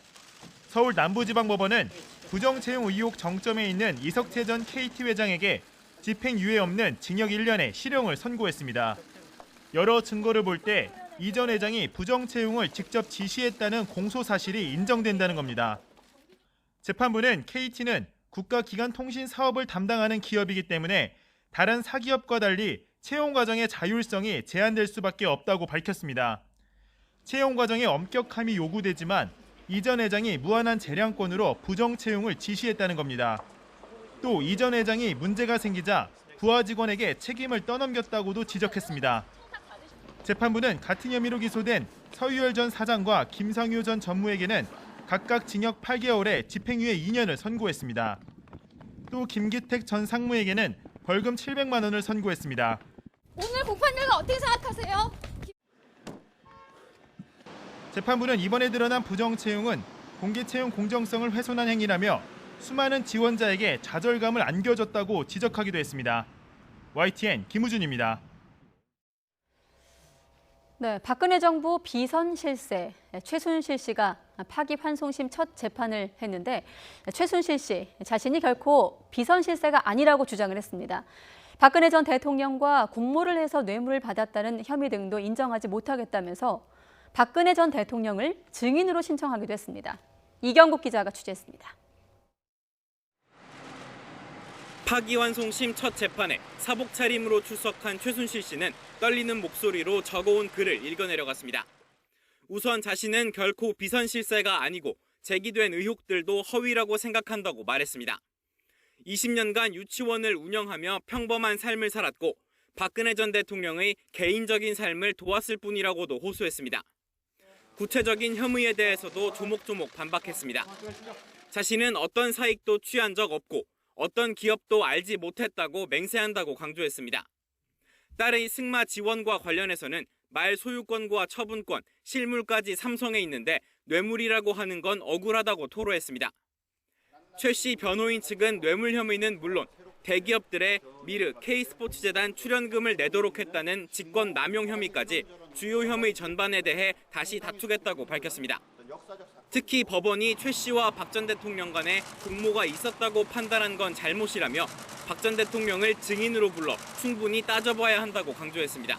서울 남부지방법원은 부정 채용 의혹 정점에 있는 이석채 전 KT 회장에게 집행유예 없는 징역 1년의 실형을 선고했습니다. 여러 증거를 볼 때 이 전 회장이 부정 채용을 직접 지시했다는 공소 사실이 인정된다는 겁니다. 재판부는 KT는 국가기관 통신 사업을 담당하는 기업이기 때문에 다른 사기업과 달리 채용 과정의 자율성이 제한될 수밖에 없다고 밝혔습니다. 채용 과정의 엄격함이 요구되지만 이 전 회장이 무한한 재량권으로 부정 채용을 지시했다는 겁니다. 또 이 전 회장이 문제가 생기자 부하 직원에게 책임을 떠넘겼다고도 지적했습니다. 재판부는 같은 혐의로 기소된 서유열 전 사장과 김상효 전 전무에게는 각각 징역 8개월에 집행유예 2년을 선고했습니다. 또 김기택 전 상무에게는 벌금 700만 원을 선고했습니다. 오늘 공판 결과 어떻게 생각하세요? 재판부는 이번에 드러난 부정 채용은 공개 채용 공정성을 훼손한 행위라며 수많은 지원자에게 좌절감을 안겨줬다고 지적하기도 했습니다. YTN 김우준입니다. 네, 박근혜 정부 비선 실세 최순실 씨가 파기환송심 첫 재판을 했는데 최순실 씨 자신이 결코 비선 실세가 아니라고 주장을 했습니다. 박근혜 전 대통령과 공모를 해서 뇌물을 받았다는 혐의 등도 인정하지 못하겠다면서 박근혜 전 대통령을 증인으로 신청하기도 했습니다. 이경국 기자가 취재했습니다. 파기환송심 첫 재판에 사복 차림으로 출석한 최순실 씨는 떨리는 목소리로 적어온 글을 읽어내려갔습니다. 우선 자신은 결코 비선 실세가 아니고 제기된 의혹들도 허위라고 생각한다고 말했습니다. 20년간 유치원을 운영하며 평범한 삶을 살았고 박근혜 전 대통령의 개인적인 삶을 도왔을 뿐이라고도 호소했습니다. 구체적인 혐의에 대해서도 조목조목 반박했습니다. 자신은 어떤 사익도 취한 적 없고 어떤 기업도 알지 못했다고 맹세한다고 강조했습니다. 딸의 승마 지원과 관련해서는 말 소유권과 처분권, 실물까지 삼성에 있는데 뇌물이라고 하는 건 억울하다고 토로했습니다. 최 씨 변호인 측은 뇌물 혐의는 물론 대기업들의 미르, K스포츠재단 출연금을 내도록 했다는 직권 남용 혐의까지 주요 혐의 전반에 대해 다시 다투겠다고 밝혔습니다. 특히 법원이 최 씨와 박 전 대통령 간에 공모가 있었다고 판단한 건 잘못이라며 박 전 대통령을 증인으로 불러 충분히 따져봐야 한다고 강조했습니다.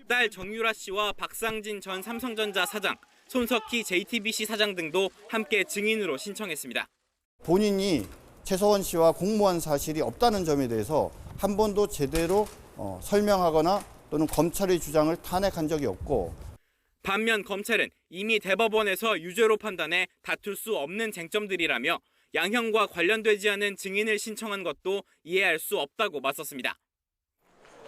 딸 정유라 씨와 박상진 전 삼성전자 사장, 손석희 JTBC 사장 등도 함께 증인으로 신청했습니다. 본인이 최서원 씨와 공모한 사실이 없다는 점에 대해서 한 번도 제대로 설명하거나 또는 검찰의 주장을 탄핵한 적이 없고 반면 검찰은 이미 대법원에서 유죄로 판단해 다툴 수 없는 쟁점들이라며 양형과 관련되지 않은 증인을 신청한 것도 이해할 수 없다고 맞섰습니다.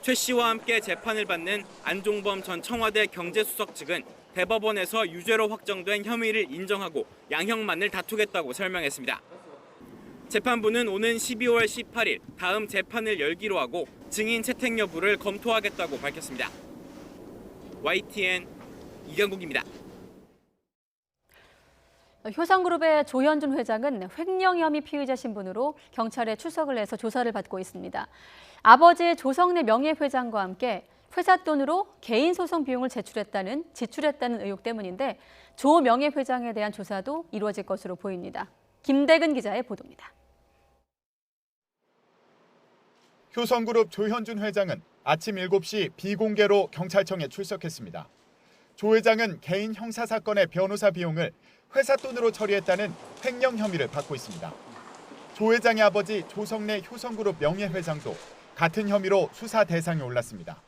최 씨와 함께 재판을 받는 안종범 전 청와대 경제수석 측은 대법원에서 유죄로 확정된 혐의를 인정하고 양형만을 다투겠다고 설명했습니다. 재판부는 오는 12월 18일 다음 재판을 열기로 하고 증인 채택 여부를 검토하겠다고 밝혔습니다. YTN 이경국입니다. 효성그룹의 조현준 회장은 횡령 혐의 피의자 신분으로 경찰에 출석을 해서 조사를 받고 있습니다. 아버지 조성래 명예회장과 함께 회사 돈으로 개인 소송 비용을 지출했다는 의혹 때문인데 조 명예회장에 대한 조사도 이루어질 것으로 보입니다. 김대근 기자의 보도입니다. 효성그룹 조현준 회장은 아침 7시 비공개로 경찰청에 출석했습니다. 조 회장은 개인 형사 사건의 변호사 비용을 회사 돈으로 처리했다는 횡령 혐의를 받고 있습니다. 조 회장의 아버지 조성래 효성그룹 명예회장도 같은 혐의로 수사 대상에 올랐습니다.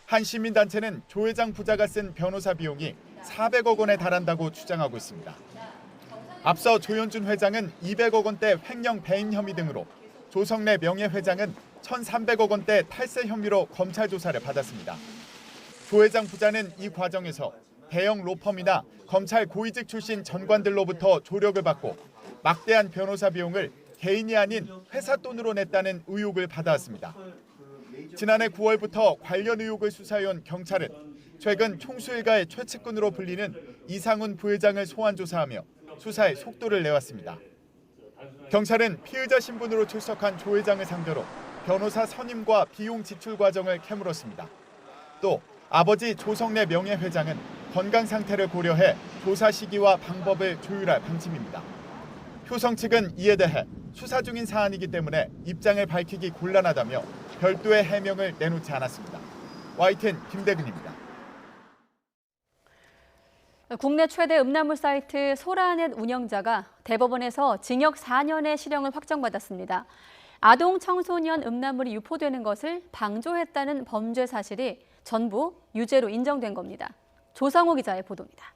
한 시민단체는 조 회장 부자가 쓴 변호사 비용이 400억 원에 달한다고 주장하고 있습니다. 앞서 조현준 회장은 200억 원대 횡령 배임 혐의 등으로 조성래 명예회장은 1,300억 원대 탈세 혐의로 검찰 조사를 받았습니다. 조 회장 부자는 이 과정에서 대형 로펌이나 검찰 고위직 출신 전관들로부터 조력을 받고 막대한 변호사 비용을 개인이 아닌 회사 돈으로 냈다는 의혹을 받아왔습니다. 지난해 9월부터 관련 의혹을 수사해온 경찰은 최근 총수 일가의 최측근으로 불리는 이상훈 부회장을 소환 조사하며 수사에 속도를 내왔습니다. 경찰은 피의자 신분으로 출석한 조 회장을 상대로 변호사 선임과 비용 지출 과정을 캐물었습니다. 또 아버지 조성래 명예회장은 건강 상태를 고려해 조사 시기와 방법을 조율할 방침입니다. 효성 측은 이에 대해 수사 중인 사안이기 때문에 입장을 밝히기 곤란하다며 별도의 해명을 내놓지 않았습니다. YTN 김대근입니다. 국내 최대 음란물 사이트 소라넷 운영자가 대법원에서 징역 4년의 실형을 확정받았습니다. 아동 청소년 음란물이 유포되는 것을 방조했다는 범죄 사실이 전부 유죄로 인정된 겁니다. 조상호 기자의 보도입니다.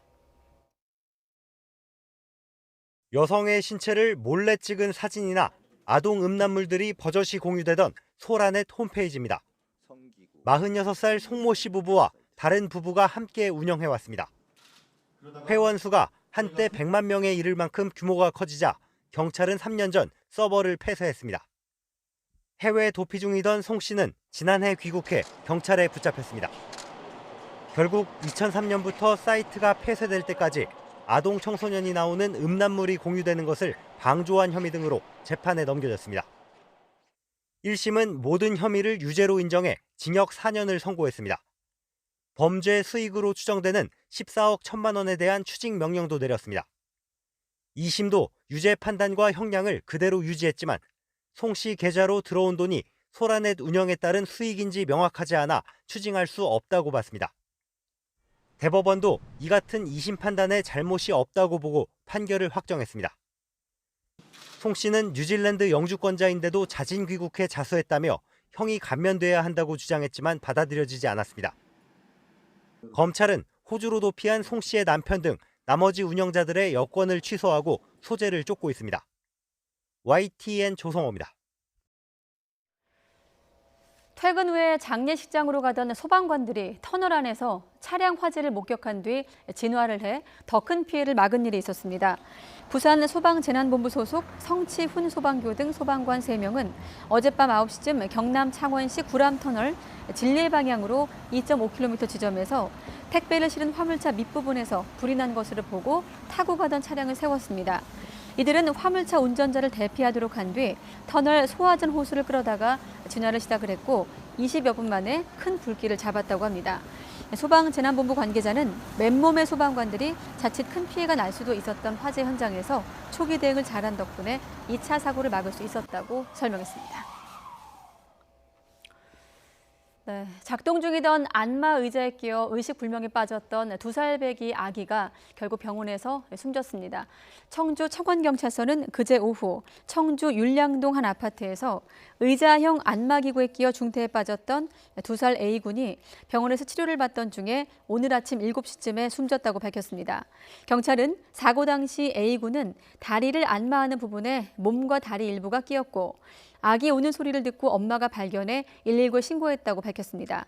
여성의 신체를 몰래 찍은 사진이나 아동 음란물들이 버젓이 공유되던 소라넷 홈페이지입니다. 46살 송모 씨 부부와 다른 부부가 함께 운영해왔습니다. 회원 수가 한때 100만 명에 이를 만큼 규모가 커지자 경찰은 3년 전 서버를 폐쇄했습니다. 해외 도피 중이던 송 씨는 지난해 귀국해 경찰에 붙잡혔습니다. 결국 2003년부터 사이트가 폐쇄될 때까지 아동 청소년이 나오는 음란물이 공유되는 것을 방조한 혐의 등으로 재판에 넘겨졌습니다. 1심은 모든 혐의를 유죄로 인정해 징역 4년을 선고했습니다. 범죄 수익으로 추정되는 14억 1천만 원에 대한 추징 명령도 내렸습니다. 2심도 유죄 판단과 형량을 그대로 유지했지만 송 씨 계좌로 들어온 돈이 소라넷 운영에 따른 수익인지 명확하지 않아 추징할 수 없다고 봤습니다. 대법원도 이 같은 2심 판단에 잘못이 없다고 보고 판결을 확정했습니다. 송 씨는 뉴질랜드 영주권자인데도 자진 귀국해 자수했다며 형이 감면돼야 한다고 주장했지만 받아들여지지 않았습니다. 검찰은 호주로 도피한 송 씨의 남편 등 나머지 운영자들의 여권을 취소하고 소재를 쫓고 있습니다. YTN 조성호입니다. 퇴근 후에 장례식장으로 가던 소방관들이 터널 안에서 차량 화재를 목격한 뒤 진화를 해 더 큰 피해를 막은 일이 있었습니다. 부산 소방재난본부 소속 성치훈 소방교 등 소방관 3명은 어젯밤 9시쯤 경남 창원시 구람터널 진례 방향으로 2.5km 지점에서 택배를 실은 화물차 밑부분에서 불이 난 것으로 보고 타고 가던 차량을 세웠습니다. 이들은 화물차 운전자를 대피하도록 한 뒤 터널 소화전 호수를 끌어다가 진화를 시작을 했고 20여 분 만에 큰 불길을 잡았다고 합니다. 소방재난본부 관계자는 맨몸의 소방관들이 자칫 큰 피해가 날 수도 있었던 화재 현장에서 초기 대응을 잘한 덕분에 2차 사고를 막을 수 있었다고 설명했습니다. 네, 작동 중이던 안마 의자에 끼어 의식불명에 빠졌던 2살배기 아기가 결국 병원에서 숨졌습니다. 청주 청원경찰서는 그제 오후 청주 율량동 한 아파트에서 의자형 안마기구에 끼어 중태에 빠졌던 2살 A군이 병원에서 치료를 받던 중에 오늘 아침 7시쯤에 숨졌다고 밝혔습니다. 경찰은 사고 당시 A군은 다리를 안마하는 부분에 몸과 다리 일부가 끼었고 아기 우는 소리를 듣고 엄마가 발견해 119에 신고했다고 밝혔습니다.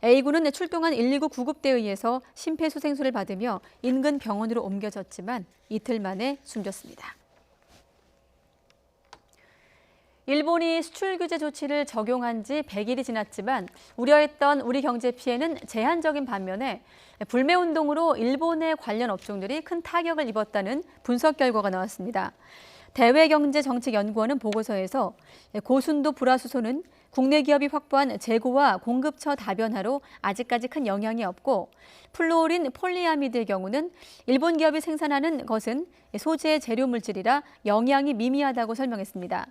A군은 출동한 119 구급대에 의해서 심폐소생술을 받으며 인근 병원으로 옮겨졌지만 이틀 만에 숨졌습니다. 일본이 수출 규제 조치를 적용한 지 100일이 지났지만 우려했던 우리 경제 피해는 제한적인 반면에 불매운동으로 일본의 관련 업종들이 큰 타격을 입었다는 분석 결과가 나왔습니다. 대외경제정책연구원은 보고서에서 고순도 불화수소는 국내 기업이 확보한 재고와 공급처 다변화로 아직까지 큰 영향이 없고 플루오린 폴리아미드의 경우는 일본 기업이 생산하는 것은 소재 재료 물질이라 영향이 미미하다고 설명했습니다.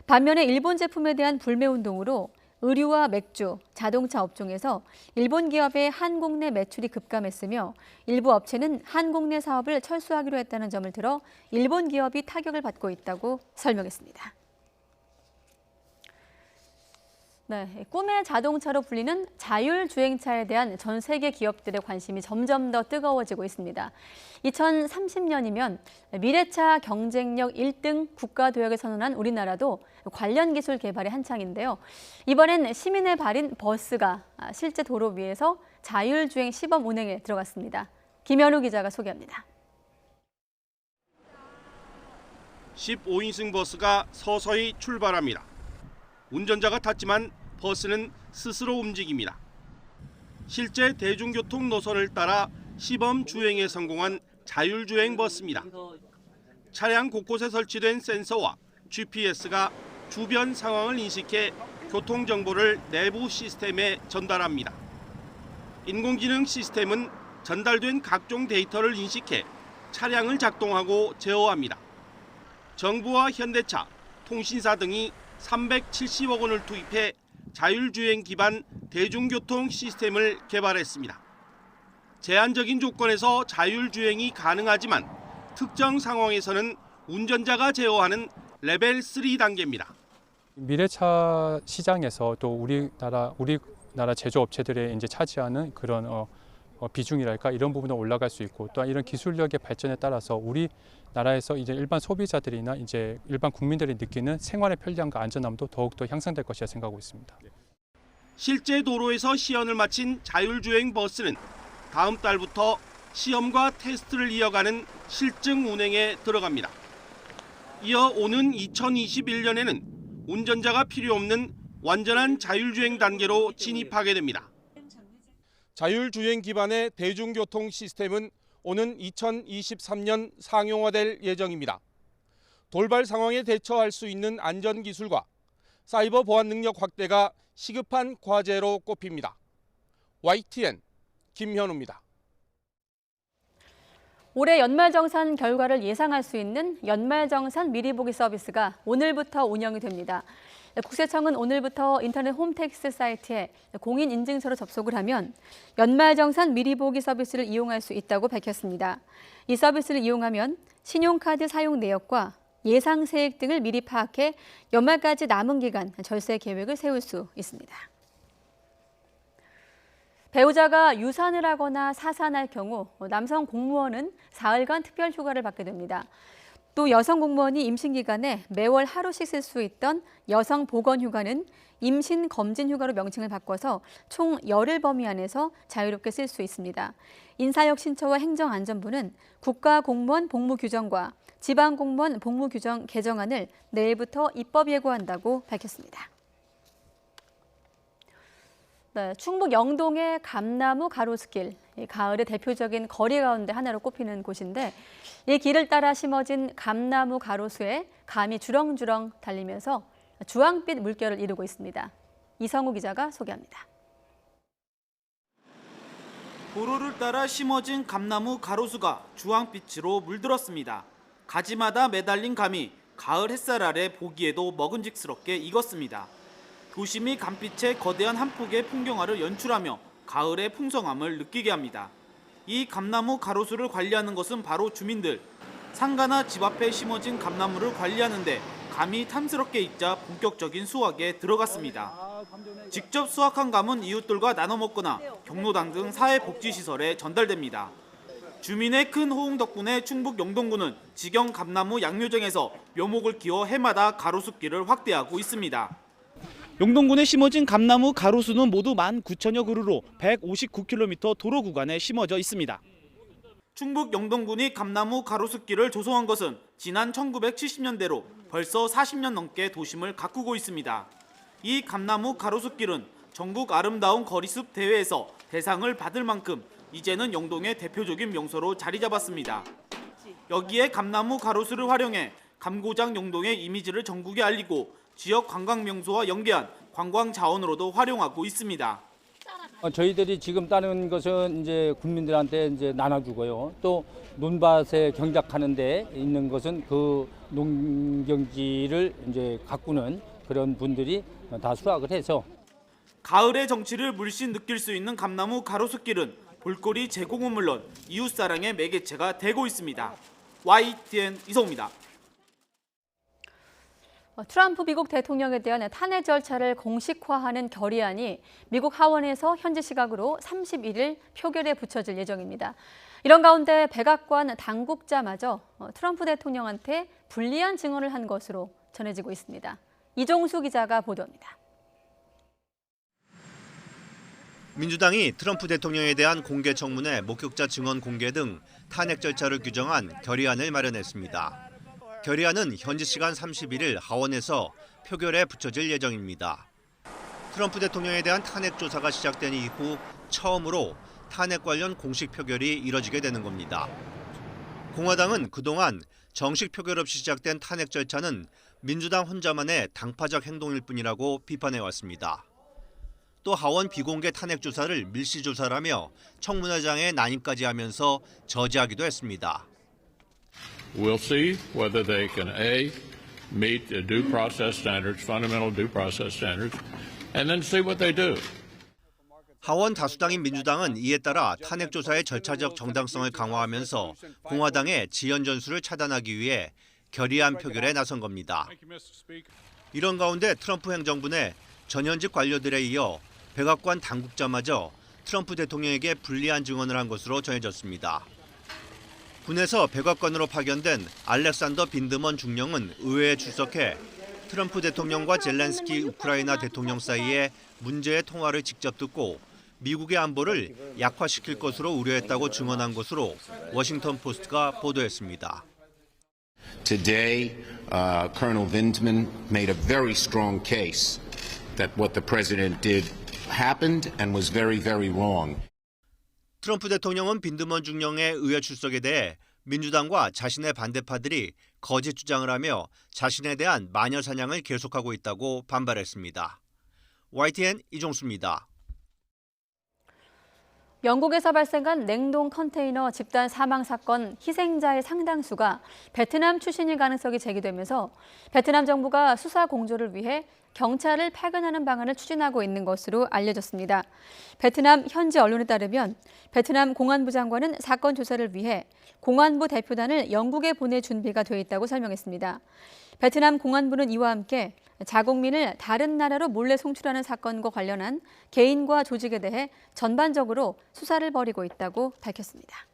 반면에 일본 제품에 대한 불매운동으로 의류와 맥주, 자동차 업종에서 일본 기업의 한국 내 매출이 급감했으며 일부 업체는 한국 내 사업을 철수하기로 했다는 점을 들어 일본 기업이 타격을 받고 있다고 설명했습니다. 네, 꿈의 자동차로 불리는 자율주행차에 대한 전 세계 기업들의 관심이 점점 더 뜨거워지고 있습니다. 2030년이면 미래차 경쟁력 1등 국가도약을 선언한 우리나라도 관련 기술 개발에 한창인데요. 이번엔 시민의 발인 버스가 실제 도로 위에서 자율주행 시범 운행에 들어갔습니다. 김현우 기자가 소개합니다. 15인승 버스가 서서히 출발합니다. 운전자가 탔지만 버스는 스스로 움직입니다. 실제 대중교통 노선을 따라 시범 주행에 성공한 자율주행 버스입니다. 차량 곳곳에 설치된 센서와 GPS가 주변 상황을 인식해 교통정보를 내부 시스템에 전달합니다. 인공지능 시스템은 전달된 각종 데이터를 인식해 차량을 작동하고 제어합니다. 정부와 현대차, 통신사 등이 370억 원을 투입해 자율주행 기반 대중교통 시스템을 개발했습니다. 제한적인 조건에서 자율주행이 가능하지만 특정 상황에서는 운전자가 제어하는 레벨 3 단계입니다. 미래차 시장에서 또 우리나라 제조업체들의 이제 차지하는 그런 비중이랄까 이런 부분은 올라갈 수 있고, 또 이런 기술력의 발전에 따라서 우리나라에서 이제 일반 소비자들이나 이제 일반 국민들이 느끼는 생활의 편리함과 안전함도 더욱더 향상될 것이라 생각하고 있습니다. 실제 도로에서 시연을 마친 자율주행 버스는 다음 달부터 시험과 테스트를 이어가는 실증 운행에 들어갑니다. 이어 오는 2021년에는 운전자가 필요 없는 완전한 자율주행 단계로 진입하게 됩니다. 자율주행 기반의 대중교통 시스템은 오는 2023년 상용화될 예정입니다. 돌발 상황에 대처할 수 있는 안전기술과 사이버 보안 능력 확대가 시급한 과제로 꼽힙니다. YTN 김현우입니다. 올해 연말정산 결과를 예상할 수 있는 연말정산 미리보기 서비스가 오늘부터 운영이 됩니다. 국세청은 오늘부터 인터넷 홈택스 사이트에 공인인증서로 접속을 하면 연말정산 미리보기 서비스를 이용할 수 있다고 밝혔습니다. 이 서비스를 이용하면 신용카드 사용 내역과 예상세액 등을 미리 파악해 연말까지 남은 기간 절세 계획을 세울 수 있습니다. 배우자가 유산을 하거나 사산할 경우 남성 공무원은 사흘간 특별 휴가를 받게 됩니다. 또 여성 공무원이 임신 기간에 매월 하루씩 쓸 수 있던 여성 보건 휴가는 임신 검진 휴가로 명칭을 바꿔서 총 열흘 범위 안에서 자유롭게 쓸 수 있습니다. 인사혁신처와 행정안전부는 국가공무원 복무규정과 지방공무원 복무규정 개정안을 내일부터 입법 예고한다고 밝혔습니다. 네, 충북 영동의 감나무 가로수길, 가을의 대표적인 거리 가운데 하나로 꼽히는 곳인데 이 길을 따라 심어진 감나무 가로수에 감이 주렁주렁 달리면서 주황빛 물결을 이루고 있습니다. 이성우 기자가 소개합니다. 도로를 따라 심어진 감나무 가로수가 주황빛으로 물들었습니다. 가지마다 매달린 감이 가을 햇살 아래 보기에도 먹음직스럽게 익었습니다. 도심이 감빛의 거대한 한 폭의 풍경화를 연출하며 가을의 풍성함을 느끼게 합니다. 이 감나무 가로수를 관리하는 것은 바로 주민들. 상가나 집 앞에 심어진 감나무를 관리하는데 감이 탐스럽게 익자 본격적인 수확에 들어갔습니다. 직접 수확한 감은 이웃들과 나눠 먹거나 경로당 등 사회복지시설에 전달됩니다. 주민의 큰 호응 덕분에 충북 영동군은 직영 감나무 양묘정에서 묘목을 키워 해마다 가로수길을 확대하고 있습니다. 영동군에 심어진 감나무 가로수는 모두 19,000여 그루로 159km 도로 구간에 심어져 있습니다. 충북 영동군이 감나무 가로수길을 조성한 것은 지난 1970년대로 벌써 40년 넘게 도심을 가꾸고 있습니다. 이 감나무 가로수길은 전국 아름다운 거리숲 대회에서 대상을 받을 만큼 이제는 영동의 대표적인 명소로 자리 잡았습니다. 여기에 감나무 가로수를 활용해 감고장 영동의 이미지를 전국에 알리고 지역 관광 명소와 연계한 관광 자원으로도 활용하고 있습니다. 저희들이 지금 따는 것은 이제 국민들한테 이제 나눠주고요. 또 논밭에 경작하는 데 있는 것은 그 농경지를 이제 가꾸는 그런 분들이 다 수확을 해서 가을의 정취를 물씬 느낄 수 있는 감나무 가로수길은 볼거리 제공은 물론 이웃사랑의 매개체가 되고 있습니다. YTN 이성우입니다. 트럼프 미국 대통령에 대한 탄핵 절차를 공식화하는 결의안이 미국 하원에서 현지 시각으로 31일 표결에 붙여질 예정입니다. 이런 가운데 백악관 당국자마저 트럼프 대통령한테 불리한 증언을 한 것으로 전해지고 있습니다. 이종수 기자가 보도합니다. 민주당이 트럼프 대통령에 대한 공개 청문회, 목격자 증언 공개 등 탄핵 절차를 규정한 결의안을 마련했습니다. 결의안은 현지 시간 31일 하원에서 표결에 붙여질 예정입니다. 트럼프 대통령에 대한 탄핵 조사가 시작된 이후 처음으로 탄핵 관련 공식 표결이 이뤄지게 되는 겁니다. 공화당은 그동안 정식 표결 없이 시작된 탄핵 절차는 민주당 혼자만의 당파적 행동일 뿐이라고 비판해왔습니다. 또 하원 비공개 탄핵 조사를 밀실 조사라며 청문회장에 난임까지 하면서 저지하기도 했습니다. We'll see whether they can A, meet the due process standards, fundamental due process standards, and then see what they do. 하원 다수당인 민주당은 이에 따라 탄핵 조사의 절차적 정당성을 강화하면서 공화당의 지연 전술을 차단하기 위해 결의안 표결에 나선 겁니다. 이런 가운데 트럼프 행정부 내 전현직 관료들에 이어 백악관 당국자마저 트럼프 대통령에게 불리한 증언을 한 것으로 전해졌습니다. 군에서 백악관으로 파견된 알렉산더 빈드먼 중령은 의회에 출석해 트럼프 대통령과 젤렌스키 우크라이나 대통령 사이에 문제의 통화를 직접 듣고 미국의 안보를 약화시킬 것으로 우려했다고 증언한 것으로 워싱턴 포스트가 보도했습니다. Today, Colonel Vindman made a very strong case that what the president did happened and was very, very wrong. 트럼프 대통령은 빈드먼 중령의 의회 출석에 대해 민주당과 자신의 반대파들이 거짓 주장을 하며 자신에 대한 마녀 사냥을 계속하고 있다고 반발했습니다. YTN 이종수입니다. 영국에서 발생한 냉동 컨테이너 집단 사망 사건 희생자의 상당수가 베트남 출신일 가능성이 제기되면서 베트남 정부가 수사 공조를 위해 경찰을 파견하는 방안을 추진하고 있는 것으로 알려졌습니다. 베트남 현지 언론에 따르면 베트남 공안부 장관은 사건 조사를 위해 공안부 대표단을 영국에 보낼 준비가 돼 있다고 설명했습니다. 베트남 공안부는 이와 함께 자국민을 다른 나라로 몰래 송출하는 사건과 관련한 개인과 조직에 대해 전반적으로 수사를 벌이고 있다고 밝혔습니다.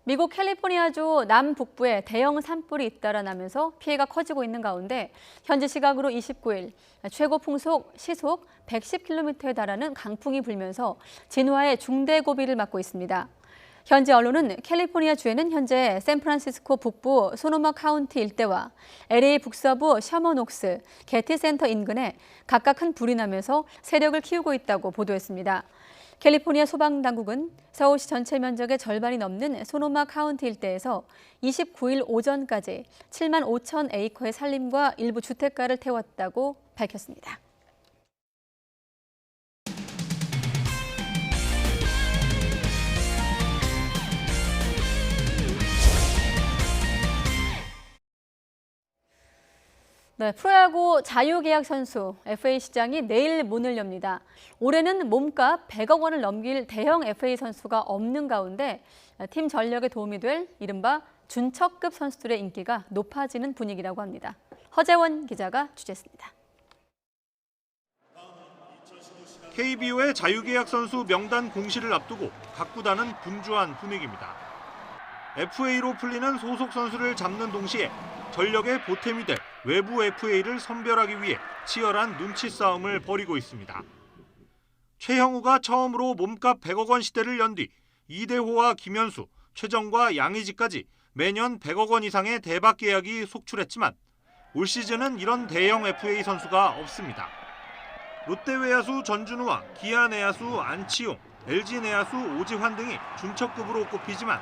미국 캘리포니아주 남북부에 대형 산불이 잇따라 나면서 피해가 커지고 있는 가운데 현지 시각으로 29일 최고 풍속 시속 110km에 달하는 강풍이 불면서 진화의 중대 고비를 맞고 있습니다. 현지 언론은 캘리포니아주에는 현재 샌프란시스코 북부 소노마 카운티 일대와 LA 북서부 셔먼옥스, 게티센터 인근에 각각 큰 불이 나면서 세력을 키우고 있다고 보도했습니다. 캘리포니아 소방당국은 서울시 전체 면적의 절반이 넘는 소노마 카운티 일대에서 29일 오전까지 7만 5천 에이커의 산림과 일부 주택가를 태웠다고 밝혔습니다. 네, 프로야구 자유계약 선수 FA 시장이 내일 문을 엽니다. 올해는 몸값 100억 원을 넘길 대형 FA 선수가 없는 가운데 팀 전력에 도움이 될 이른바 준척급 선수들의 인기가 높아지는 분위기라고 합니다. 허재원 기자가 취재했습니다. KBO의 자유계약 선수 명단 공시를 앞두고 각 구단은 분주한 분위기입니다. FA로 풀리는 소속 선수를 잡는 동시에 전력의 보탬이 될 외부 FA를 선별하기 위해 치열한 눈치 싸움을 벌이고 있습니다. 최형우가 처음으로 몸값 100억 원 시대를 연 뒤 이대호와 김현수, 최정과 양의지까지 매년 100억 원 이상의 대박 계약이 속출했지만 올 시즌은 이런 대형 FA 선수가 없습니다. 롯데 외야수 전준우와 기아 내야수 안치용, LG 내야수 오지환 등이 준척급으로 꼽히지만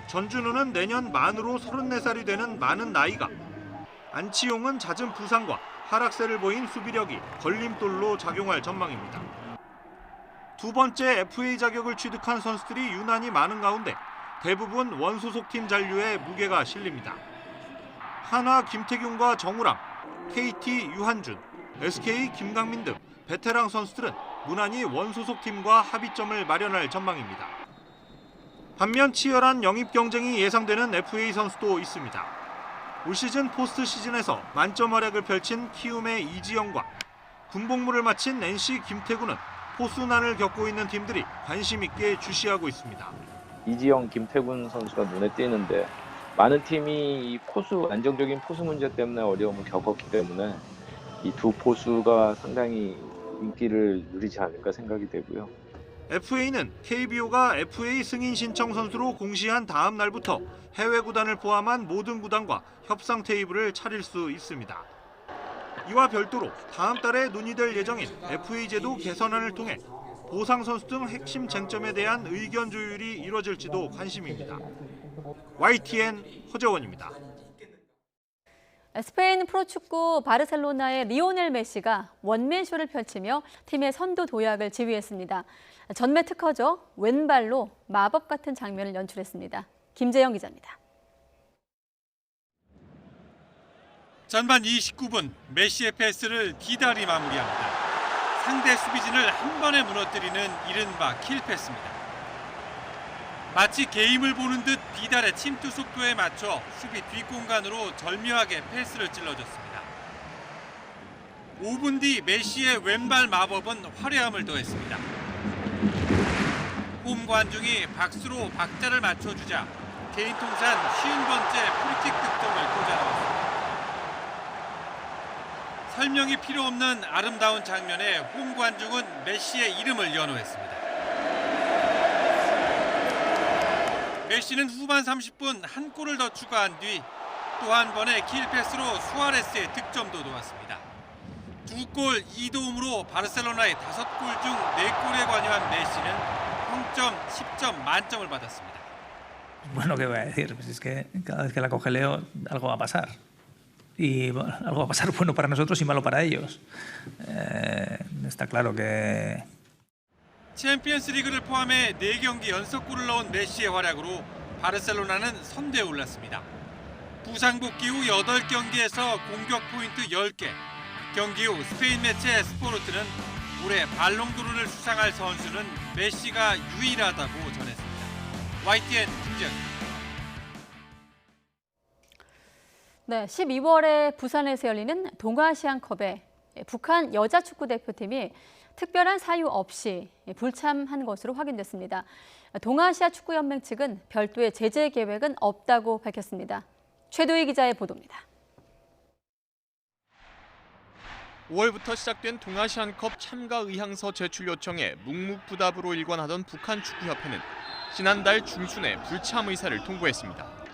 전준우는 내년 만으로 34살이 되는 많은 나이가, 안치용은 잦은 부상과 하락세를 보인 수비력이 걸림돌로 작용할 전망입니다. 두 번째 FA 자격을 취득한 선수들이 유난히 많은 가운데 대부분 원소속팀 잔류에 무게가 실립니다. 한화 김태균과 정우람, KT 유한준, SK 김강민 등 베테랑 선수들은 무난히 원소속팀과 합의점을 마련할 전망입니다. 반면 치열한 영입 경쟁이 예상되는 FA 선수도 있습니다. 올 시즌 포스트 시즌에서 만점 활약을 펼친 키움의 이지영과 군복무를 마친 NC 김태구는 포수난을 겪고 있는 팀들이 관심 있게 주시하고 있습니다. 이지영, 김태군 선수가 눈에 띄는데 많은 팀이 이 안정적인 포수 문제 때문에 어려움을 겪었기 때문에 이 두 포수가 상당히 인기를 누리지 않을까 생각이 되고요. FA는 KBO가 FA 승인 신청 선수로 공시한 다음 날부터 해외 구단을 포함한 모든 구단과 협상 테이블을 차릴 수 있습니다. 이와 별도로 다음 달에 논의될 예정인 FA 제도 개선안을 통해 보상 선수 등 핵심 쟁점에 대한 의견 조율이 이루어질지도 관심입니다. YTN 허재원입니다. 스페인 프로축구 바르셀로나의 리오넬 메시가 원맨쇼를 펼치며 팀의 선두 도약을 지휘했습니다. 전매 특허죠. 왼발로 마법 같은 장면을 연출했습니다. 김재영 기자입니다. 전반 29분 메시의 패스를 비달이 마무리합니다. 상대 수비진을 한 번에 무너뜨리는 이른바 킬패스입니다. 마치 게임을 보는 듯 비달의 침투 속도에 맞춰 수비 뒷공간으로 절묘하게 패스를 찔러줬습니다. 5분 뒤 메시의 왼발 마법은 화려함을 더했습니다. 홈 관중이 박수로 박자를 맞춰주자 개인 통산 50번째 프리킥 득점을 꽂아넣었습니다. 설명이 필요 없는 아름다운 장면에 홈 관중은 메시의 이름을 연호했습니다. 메시는 후반 30분 한 골을 더 추가한 뒤 또 한 번의 킬패스로 수아레스의 득점도 도왔습니다. 2골 2도움으로 바르셀로나의 5골 중 4골에 관여한 메시는 평점 10점 만점을 받았습니다. Bueno, ¿qué voy a decir? Pues es que cada vez que la coge Leo, algo va a pasar. Y bueno, algo va a pasar bueno para nosotros y malo para ellos. Está claro que... 챔피언스 리그를 포함해 4경기 연속골을 넣은 메시의 활약으로 바르셀로나는 선두에 올랐습니다. 부상 복귀 후 8경기에서 공격 포인트 10개. 경기 후 스페인 매체 스포르트는 올해 발롱도르를 수상할 선수는 메시가 유일하다고 전했습니다. YTN 김재현입니다. 네, 12월에 부산에서 열리는 동아시안컵에 북한 여자 축구 대표팀이 특별한 사유 없이 불참한 것으로 확인됐습니다. 동아시아 축구연맹 측은 별도의 제재 계획은 없다고 밝혔습니다. 최도희 기자의 보도입니다. 5월부터 시작된 동아시안컵 참가 의향서 제출 요청에 묵묵부답으로 일관하던 북한 축구협회는 지난달 중순에 불참 의사를 통보했습니다.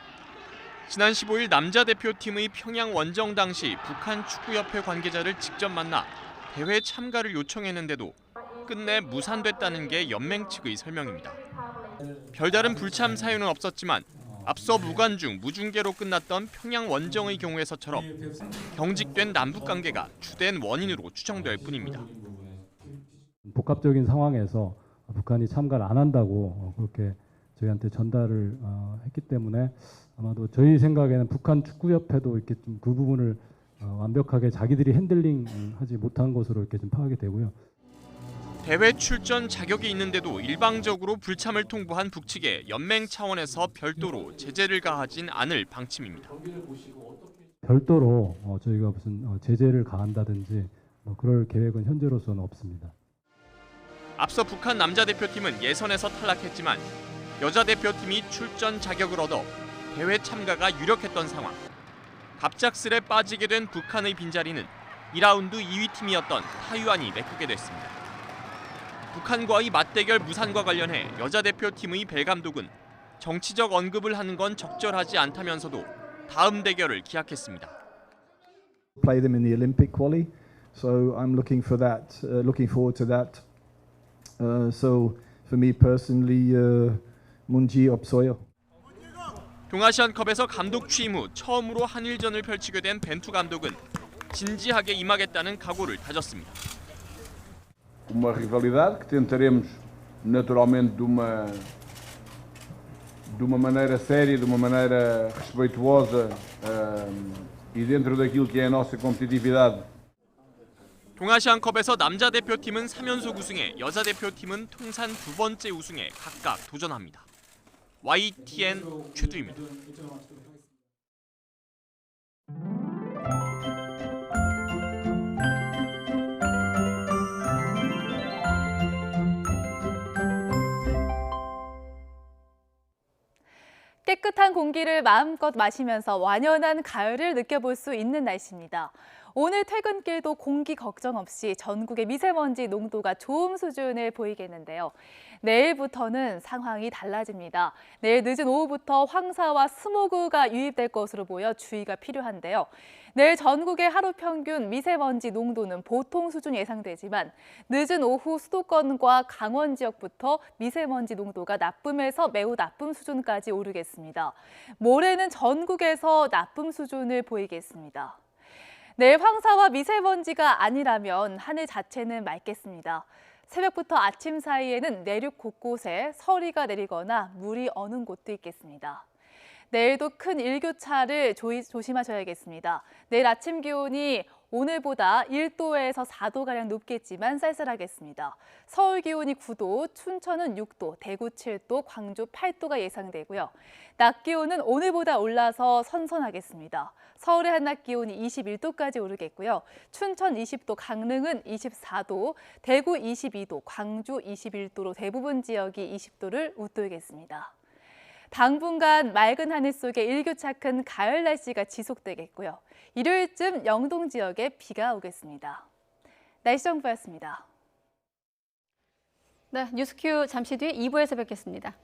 지난 15일 남자 대표팀의 평양 원정 당시 북한 축구협회 관계자를 직접 만나 대회 참가를 요청했는데도 끝내 무산됐다는 게 연맹 측의 설명입니다. 별다른 불참 사유는 없었지만 앞서 무관중, 무중계로 끝났던 평양 원정의 경우에서처럼 경직된 남북 관계가 주된 원인으로 추정될 뿐입니다. 복합적인 상황에서 북한이 참가를 안 한다고 그렇게 저희한테 전달을 했기 때문에 아마도 저희 생각에는 북한 축구협회도 이렇게 좀 그 부분을 완벽하게 자기들이 핸들링하지 못한 것으로 이렇게 좀 파악이 되고요. 대회 출전 자격이 있는데도 일방적으로 불참을 통보한 북측에 연맹 차원에서 별도로 제재를 가하진 않을 방침입니다. 별도로 저희가 무슨 제재를 가한다든지 그럴 계획은 현재로서는 없습니다. 앞서 북한 남자 대표팀은 예선에서 탈락했지만 여자 대표팀이 출전 자격을 얻어 대회 참가가 유력했던 상황. 갑작스레 빠지게 된 북한의 빈자리는 2라운드 2위 팀이었던 타이완이 메꾸게 됐습니다. 북한과의 맞대결 무산과 관련해 여자 대표팀의 배 감독은 정치적 언급을 하는 건 적절하지 않다면서도 다음 대결을 기약했습니다. Play them in the Olympic quali, so I'm looking for that, looking forward to that. So for me personally, 문제 없어요. 동아시안컵에서 감독 취임 후 처음으로 한일전을 펼치게 된 벤투 감독은 진지하게 임하겠다는 각오를 다졌습니다. Uma rivalidade que tentaremos naturalmente de uma maneira séria, de uma maneira respeituosa e dentro daquilo que é a nossa competitividade. 동아시안컵에서 남자 대표팀은 3연속 우승에 여자 대표팀은 통산 2번째 우승에 각각 도전합니다. YTN 최두입니다. 깨끗한 공기를 마음껏 마시면서 완연한 가을을 느껴볼 수 있는 날씨입니다. 오늘 퇴근길도 공기 걱정 없이 전국의 미세먼지 농도가 좋은 수준을 보이겠는데요. 내일부터는 상황이 달라집니다. 내일 늦은 오후부터 황사와 스모그가 유입될 것으로 보여 주의가 필요한데요. 내일 전국의 하루 평균 미세먼지 농도는 보통 수준 예상되지만 늦은 오후 수도권과 강원 지역부터 미세먼지 농도가 나쁨에서 매우 나쁨 수준까지 오르겠습니다. 모레는 전국에서 나쁨 수준을 보이겠습니다. 내일 황사와 미세먼지가 아니라면 하늘 자체는 맑겠습니다. 새벽부터 아침 사이에는 내륙 곳곳에 서리가 내리거나 물이 어는 곳도 있겠습니다. 내일도 큰 일교차를 조심하셔야겠습니다. 내일 아침 기온이 오늘보다 1도에서 4도가량 높겠지만 쌀쌀하겠습니다. 서울 기온이 9도, 춘천은 6도, 대구 7도, 광주 8도가 예상되고요. 낮 기온은 오늘보다 올라서 선선하겠습니다. 서울의 한낮 기온이 21도까지 오르겠고요. 춘천 20도, 강릉은 24도, 대구 22도, 광주 21도로 대부분 지역이 20도를 웃돌겠습니다. 당분간 맑은 하늘 속에 일교차 큰 가을 날씨가 지속되겠고요. 일요일쯤 영동 지역에 비가 오겠습니다. 날씨 정보였습니다. 네, 뉴스큐 잠시 뒤 2부에서 뵙겠습니다.